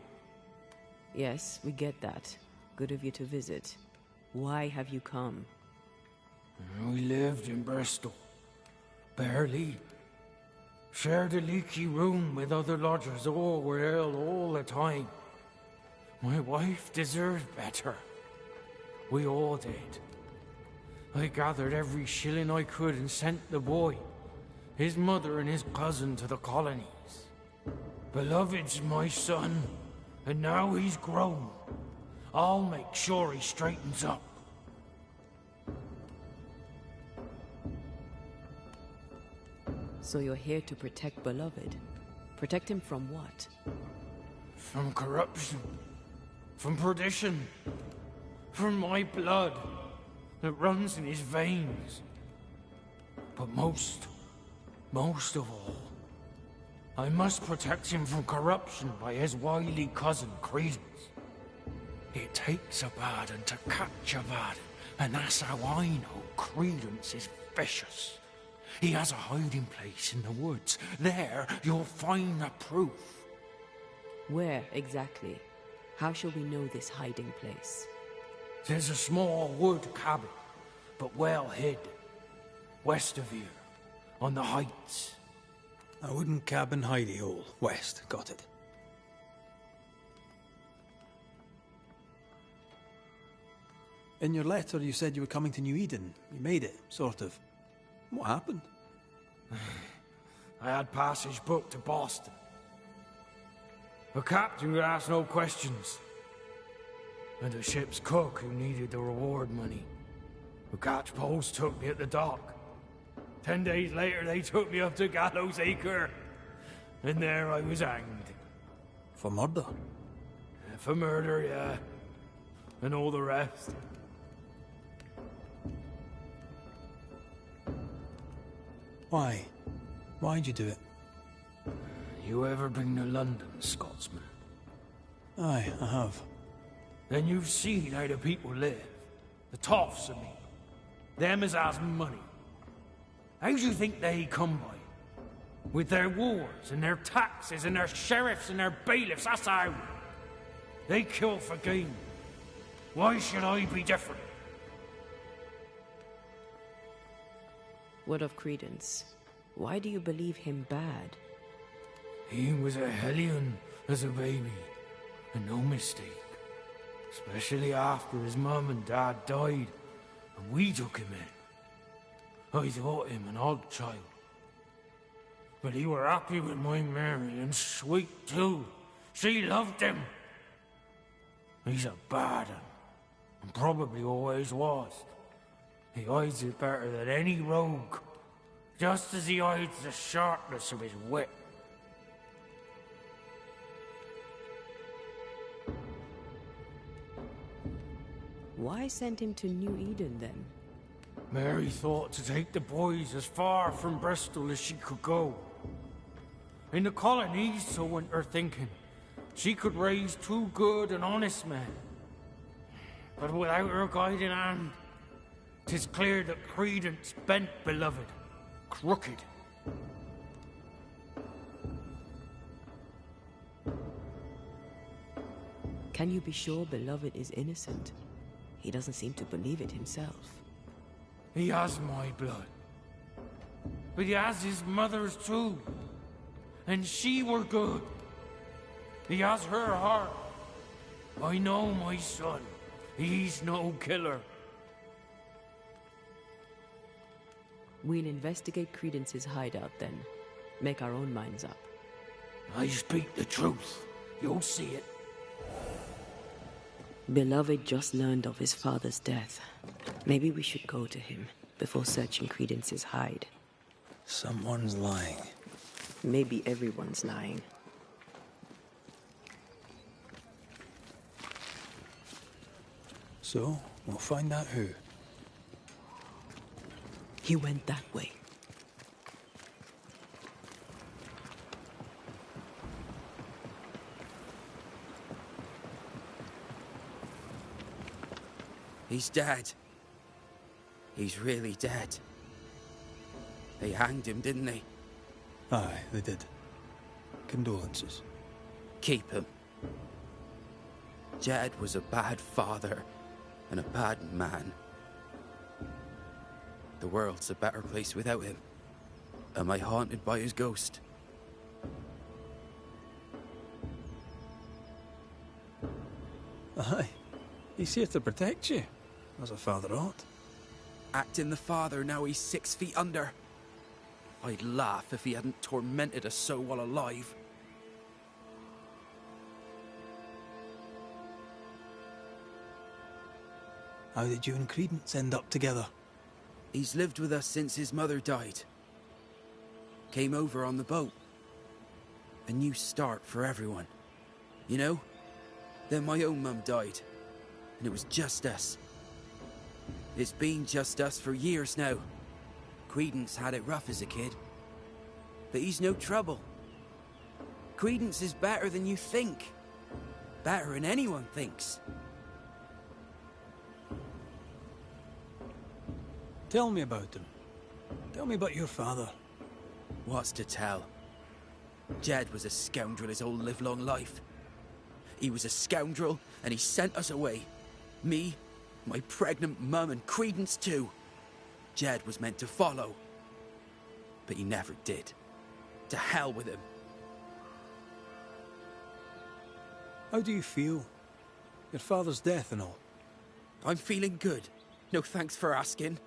Speaker 2: Yes, we get that. Good of you to visit. Why have you come?
Speaker 12: We lived in Bristol. Barely. Shared a leaky room with other lodgers. All were ill all the time. My wife deserved better. We all did. I gathered every shilling I could and sent the boy, his mother and his cousin to the colonies. Beloved's my son, and now he's grown. I'll make sure he straightens up.
Speaker 2: So you're here to protect Beloved? Protect him from what?
Speaker 12: From corruption. From perdition. From my blood that runs in his veins. But most of all, I must protect him from corruption by his wily cousin Credence. It takes a Baden to catch a Baden, and that's how I know Credence is vicious. He has a hiding place in the woods. There, you'll find the proof.
Speaker 2: Where, exactly? How shall we know this hiding place?
Speaker 12: There's a small wood cabin, but well hid. West of here, on the heights.
Speaker 1: A wooden cabin hidey hole. West. Got it. In your letter, you said you were coming to New Eden. You made it, sort of. What happened?
Speaker 12: I had passage booked to Boston. The captain would ask no questions. And the ship's cook who needed the reward money. The catch post took me at the dock. 10 days later, they took me up to Gallows Acre. And there I was hanged.
Speaker 1: For murder?
Speaker 12: For murder, yeah. And all the rest.
Speaker 1: Why? Why'd you do it?
Speaker 12: You ever been to London, Scotsman?
Speaker 1: Aye, I have.
Speaker 12: Then you've seen how the people live. The toffs, I mean. Them as has money. How do you think they come by? With their wars, and their taxes, and their sheriffs, and their bailiffs, that's how. They kill for gain. Why should I be different?
Speaker 2: What of Credence? Why do you believe him bad?
Speaker 12: He was a hellion as a baby, and no mistake. Especially after his mum and dad died, and we took him in. I thought him an odd child. But he were happy with my Mary, and sweet too. She loved him. He's a bad un, and probably always was. He hides it better than any rogue, just as he hides the sharpness of his wit.
Speaker 2: Why send him to New Eden, then?
Speaker 12: Mary thought to take the boys as far from Bristol as she could go. In the colonies, so went her thinking, she could raise 2 good and honest men. But without her guiding hand, 'tis clear that Credence bent Beloved, crooked.
Speaker 2: Can you be sure beloved is innocent? He doesn't seem to believe it himself.
Speaker 12: He has my blood. But he has his mother's too. And she were good. He has her heart. I know my son. He's no killer.
Speaker 2: We'll investigate Credence's hideout then. Make our own minds up.
Speaker 12: I speak the truth. You'll see it.
Speaker 2: Beloved just learned of his father's death. Maybe we should go to him before searching Credence's hide.
Speaker 1: Someone's lying.
Speaker 2: Maybe everyone's lying.
Speaker 1: So, we'll find out who.
Speaker 2: He went that way.
Speaker 10: He's dead. He's really dead. They hanged him, didn't they?
Speaker 1: Aye, they did. Condolences.
Speaker 10: Keep him. Jed was a bad father and a bad man. The world's a better place without him. Am I haunted by his ghost?
Speaker 1: Aye. He's here to protect you, as a father ought.
Speaker 10: Acting the father, now he's 6 feet under. I'd laugh if he hadn't tormented us so while alive.
Speaker 1: How did you and Credence end up together?
Speaker 10: He's lived with us since his mother died. Came over on the boat. A new start for everyone. You know? Then my own mum died. And it was just us. It's been just us for years now. Credence had it rough as a kid. But he's no trouble. Credence is better than you think. Better than anyone thinks.
Speaker 1: Tell me about him. Tell me about your father.
Speaker 10: What's to tell? Jed was a scoundrel his whole livelong life. He was a scoundrel, and he sent us away. Me, my pregnant mum, and Credence too. Jed was meant to follow. But he never did. To hell with him.
Speaker 1: How do you feel? Your father's death and all.
Speaker 10: I'm feeling good. No thanks for asking.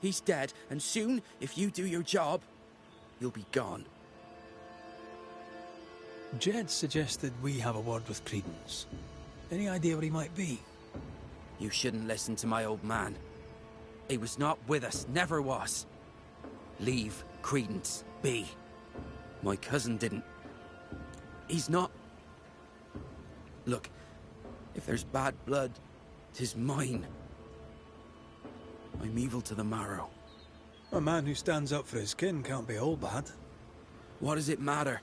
Speaker 10: He's dead, and soon, if you do your job, you'll be gone.
Speaker 1: Jed suggested we have a word with Credence. Any idea where he might be?
Speaker 10: You shouldn't listen to my old man. He was not with us, never was. Leave Credence be. My cousin didn't. He's not... Look, if there's bad blood, 'tis mine. I'm evil to the marrow.
Speaker 1: A man who stands up for his kin can't be all bad.
Speaker 10: What does it matter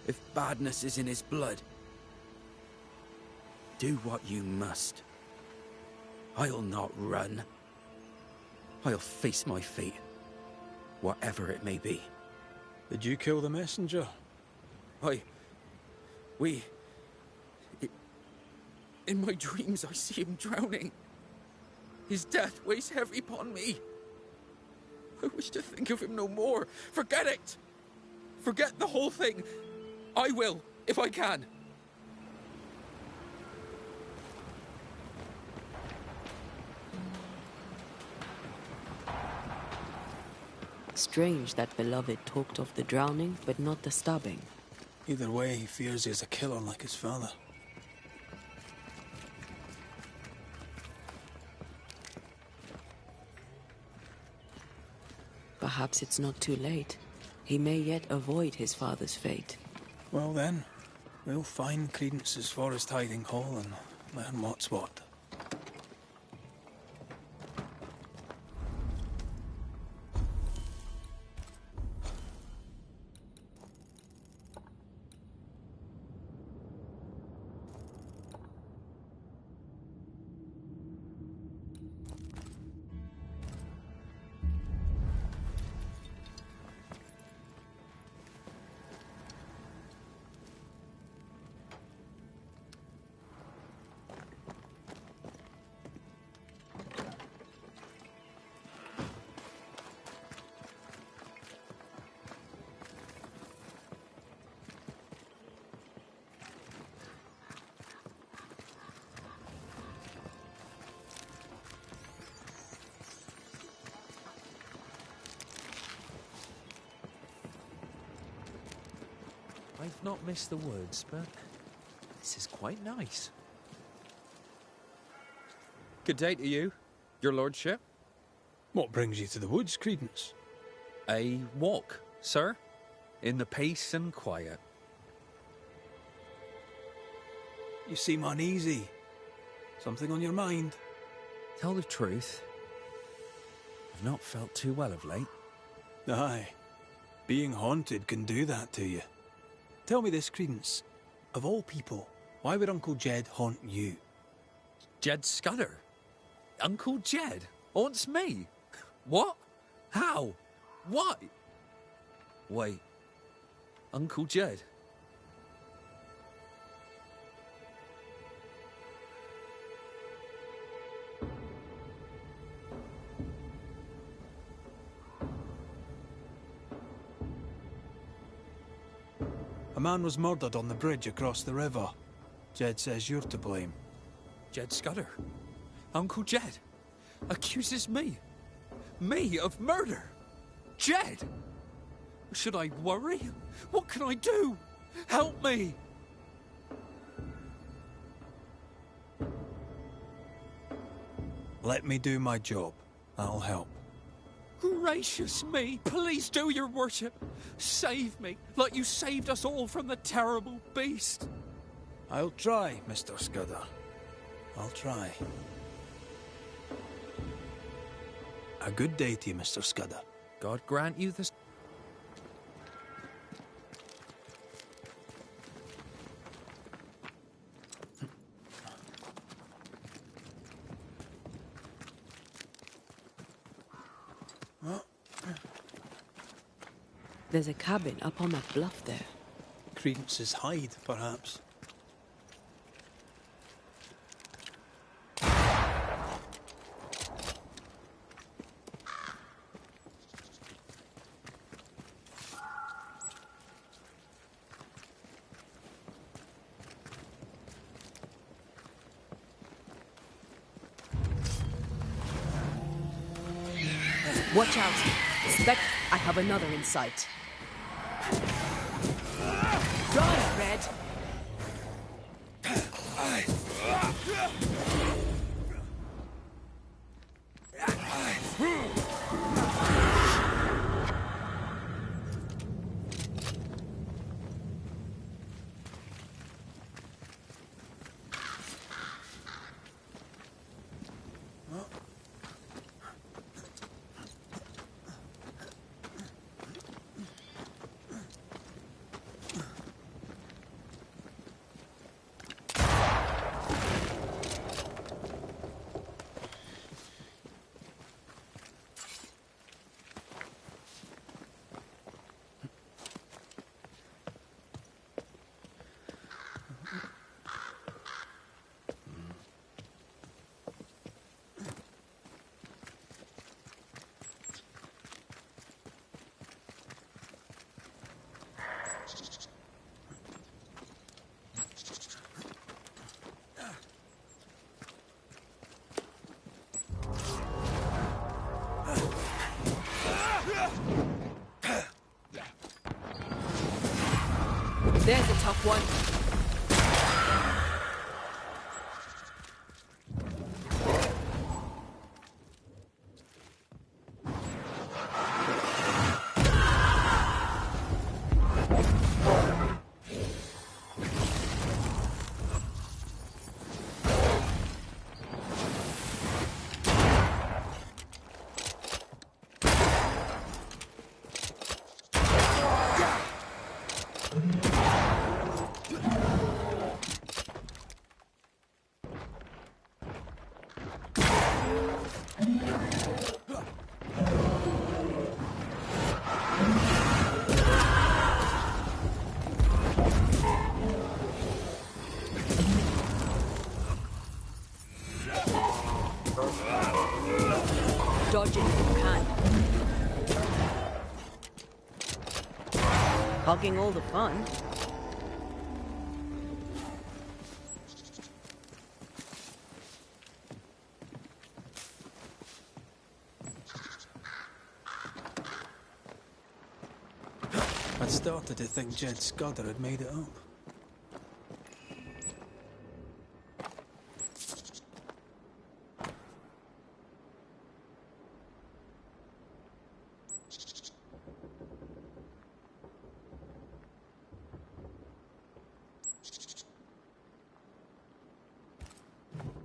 Speaker 10: if badness is in his blood? Do what you must. I'll not run. I'll face my fate, whatever it may be.
Speaker 1: Did you kill the messenger?
Speaker 10: In my dreams I see him drowning. His death weighs heavy upon me. I wish to think of him no more. Forget it! Forget the whole thing. I will, if I can.
Speaker 2: Strange that Beloved talked of the drowning, but not the stabbing.
Speaker 1: Either way, he fears he's a killer like his father.
Speaker 2: Perhaps it's not too late. He may yet avoid his father's fate.
Speaker 1: Well then, we'll find Credence's forest hiding hole and learn what's what.
Speaker 9: I've not missed the woods, but this is quite nice. Good day to you, your lordship.
Speaker 1: What brings you to the woods, Credence?
Speaker 9: A walk, sir, in the peace and quiet.
Speaker 1: You seem uneasy. Something on your mind?
Speaker 9: Tell the truth, I've not felt too well of late.
Speaker 1: Aye. Being haunted can do that to you. Tell me this, Credence. Of all people, why would Uncle Jed haunt you?
Speaker 9: Jed Scudder? Uncle Jed haunts me? What? How? Why? Wait. Uncle Jed?
Speaker 1: A man was murdered on the bridge across the river. Jed says you're to blame.
Speaker 9: Jed Scudder? Uncle Jed accuses me of murder? Jed! Should I worry? What can I do? Help me!
Speaker 1: Let me do my job. That'll help.
Speaker 9: Gracious me, please do, your worship. Save me, like you saved us all from the terrible beast.
Speaker 1: I'll try, Mr. Scudder. I'll try. A good day to you, Mr. Scudder.
Speaker 9: God grant you this.
Speaker 2: There's a cabin up on that bluff there.
Speaker 1: Credence's hide, perhaps.
Speaker 2: Watch out! Spec, I have another in sight. Run, Red! There's a tough one. Dodging if you can. Hogging all the fun.
Speaker 1: I'd start started to think Jed Scudder had made it up.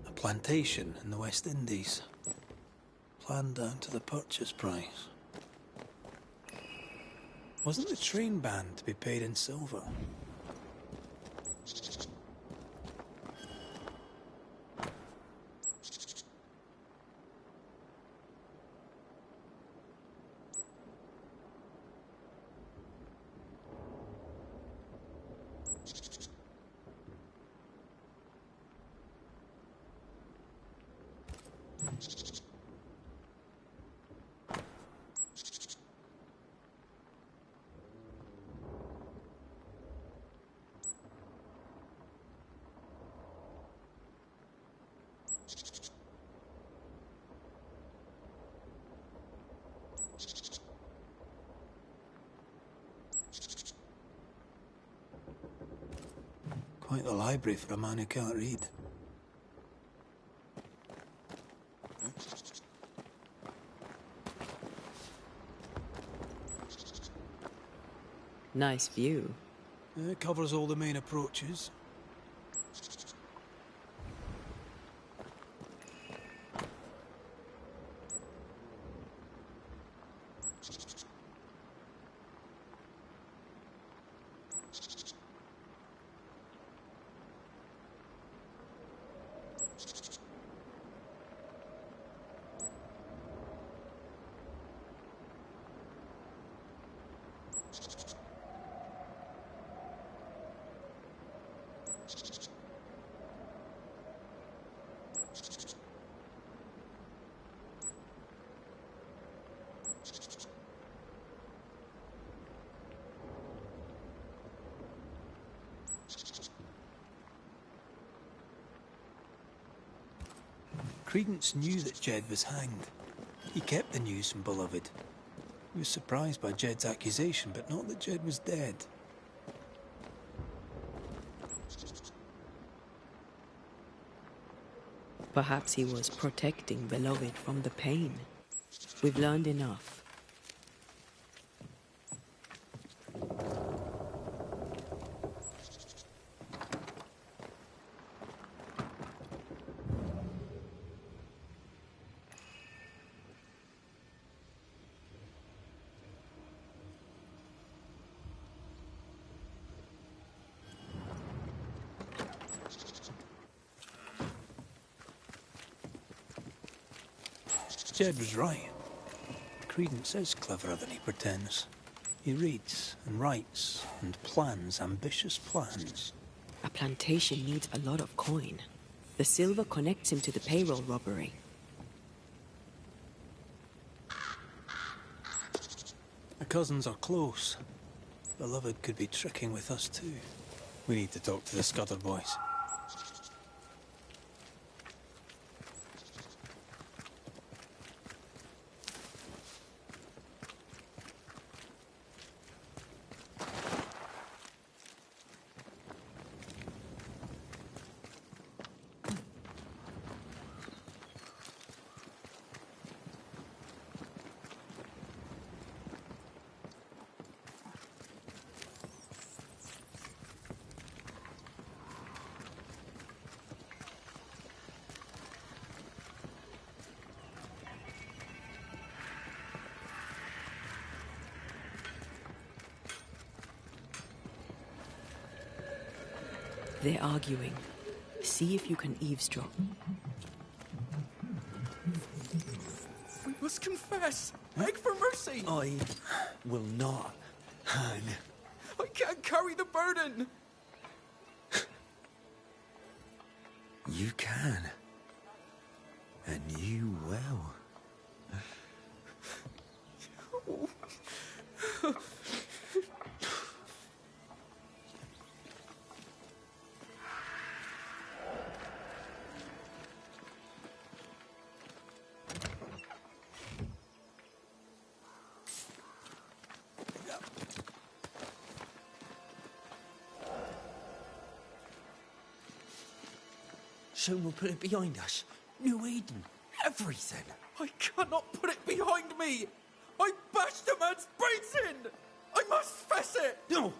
Speaker 1: A plantation in the West Indies. Planned down to the purchase price. Wasn't the train band to be paid in silver? Quite the library for a man who can't read.
Speaker 2: Nice view.
Speaker 1: It covers all the main approaches. Credence knew that Jed was hanged. He kept the news from Beloved. He was surprised by Jed's accusation, but not that Jed was dead.
Speaker 2: Perhaps he was protecting Beloved from the pain. We've learned enough.
Speaker 1: Jed was right. Credence is cleverer than he pretends. He reads and writes and plans ambitious plans.
Speaker 2: A plantation needs a lot of coin. The silver connects him to the payroll robbery.
Speaker 1: The cousins are close. Beloved could be tricking with us too. We need to talk to the Scudder boys.
Speaker 2: They're arguing. See if you can eavesdrop.
Speaker 11: We must confess. Beg for mercy.
Speaker 1: I will not hang.
Speaker 11: I can't carry the burden.
Speaker 1: You can. And you will.
Speaker 9: Soon we'll put it behind us. New Eden. Everything.
Speaker 11: I cannot put it behind me! I bashed a man's brains in! I must fess it!
Speaker 9: No!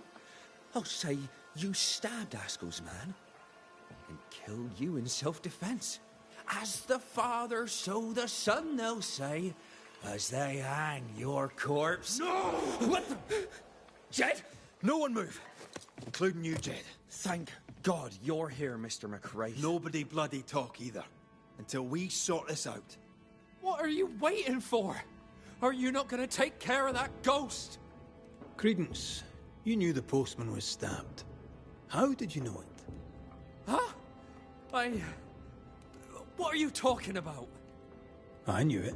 Speaker 9: I'll say you stabbed Askell's man and killed you in self-defense. As the Father, so the Son, they'll say, as they hang your corpse.
Speaker 11: No!
Speaker 9: What the... Jed?
Speaker 1: No one move, including you, Jed.
Speaker 9: Thank God you're here, Mr. McRae.
Speaker 1: Nobody bloody talk either, until we sort this out.
Speaker 11: What are you waiting for? Are you not going to take care of that ghost?
Speaker 1: Credence, you knew the postman was stabbed. How did you know it?
Speaker 11: Huh? What are you talking about?
Speaker 1: I knew it.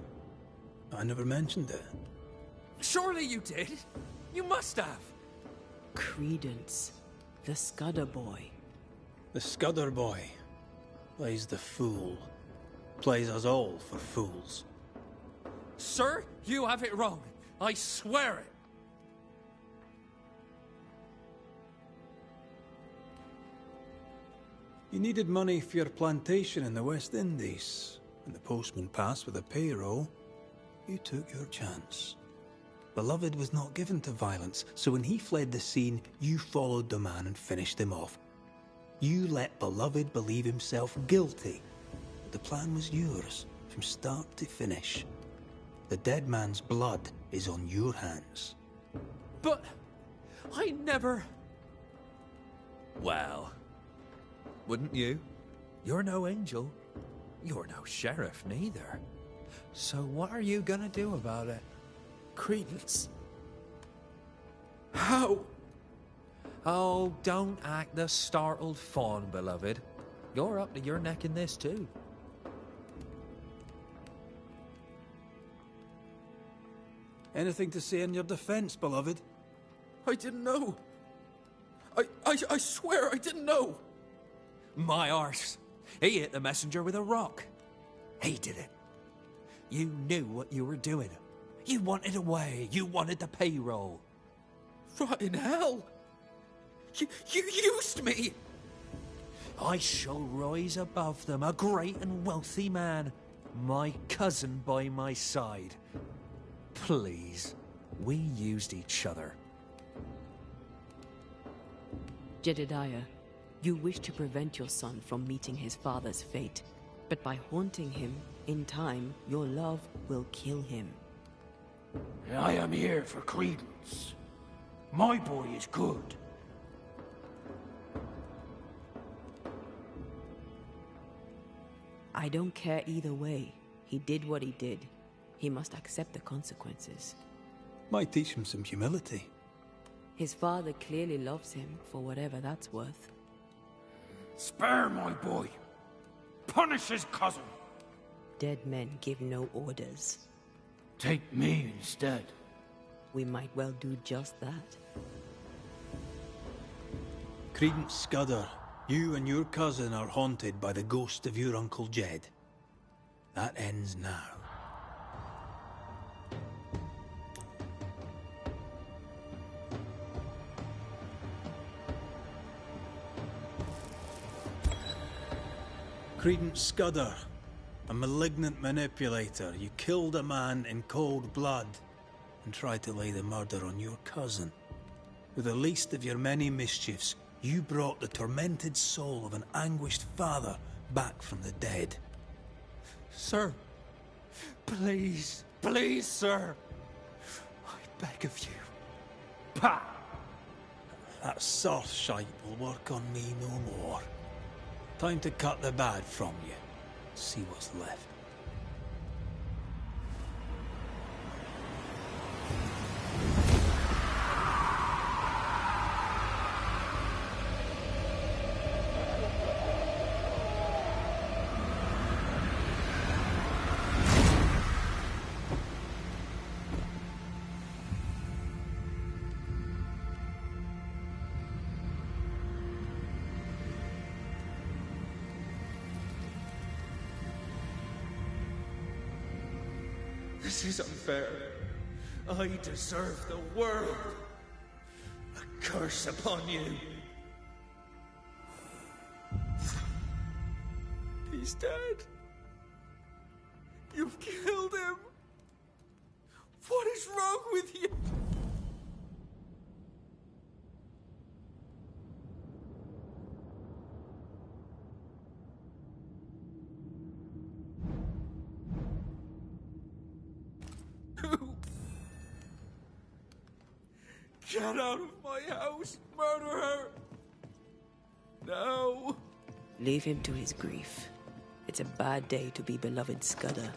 Speaker 1: I never mentioned it.
Speaker 11: Surely you did. You must have.
Speaker 2: Credence, the Scudder boy.
Speaker 1: The Scudder boy plays the fool. Plays us all for fools.
Speaker 11: Sir, you have it wrong. I swear it.
Speaker 1: You needed money for your plantation in the West Indies. When the postman passed with a payroll, you took your chance. Beloved was not given to violence, so when he fled the scene, you followed the man and finished him off. You let Beloved believe himself guilty. But the plan was yours, from start to finish. The dead man's blood is on your hands.
Speaker 11: But I never...
Speaker 9: Well, wouldn't you? You're no angel. You're no sheriff, neither. So what are you gonna do about it?
Speaker 11: Credence. How?
Speaker 9: Oh, don't act the startled fawn, beloved. You're up to your neck in this, too.
Speaker 1: Anything to say in your defense, beloved?
Speaker 11: I didn't know. I swear I didn't know.
Speaker 9: My arse. He hit the messenger with a rock. He did it. You knew what you were doing. You wanted away. You wanted the payroll.
Speaker 11: Rot in hell. You used me.
Speaker 9: I shall rise above them, a great and wealthy man. My cousin by my side. Please, we used each other.
Speaker 2: Jedediah, you wish to prevent your son from meeting his father's fate, but by haunting him, in time, your love will kill him.
Speaker 12: I am here for Credence. My boy is good.
Speaker 2: I don't care either way. He did what he did. He must accept the consequences.
Speaker 1: Might teach him some humility.
Speaker 2: His father clearly loves him, for whatever that's worth.
Speaker 12: Spare my boy. Punish his cousin.
Speaker 2: Dead men give no orders.
Speaker 12: Take me instead.
Speaker 2: We might well do just that.
Speaker 1: Credence Scudder, you and your cousin are haunted by the ghost of your Uncle Jed. That ends now. Credence Scudder, a malignant manipulator. You killed a man in cold blood and tried to lay the murder on your cousin. With the least of your many mischiefs, you brought the tormented soul of an anguished father back from the dead.
Speaker 11: Sir, please, please, sir. I beg of you.
Speaker 12: Pah!
Speaker 1: That soft shite will work on me no more. Time to cut the bad from you. See what's left.
Speaker 11: This is unfair. I deserve the world. A curse upon you. He's dead. You've killed him. What is wrong with you? Get out of my house, murderer! No!
Speaker 2: Leave him to his grief. It's a bad day to be beloved Scudder.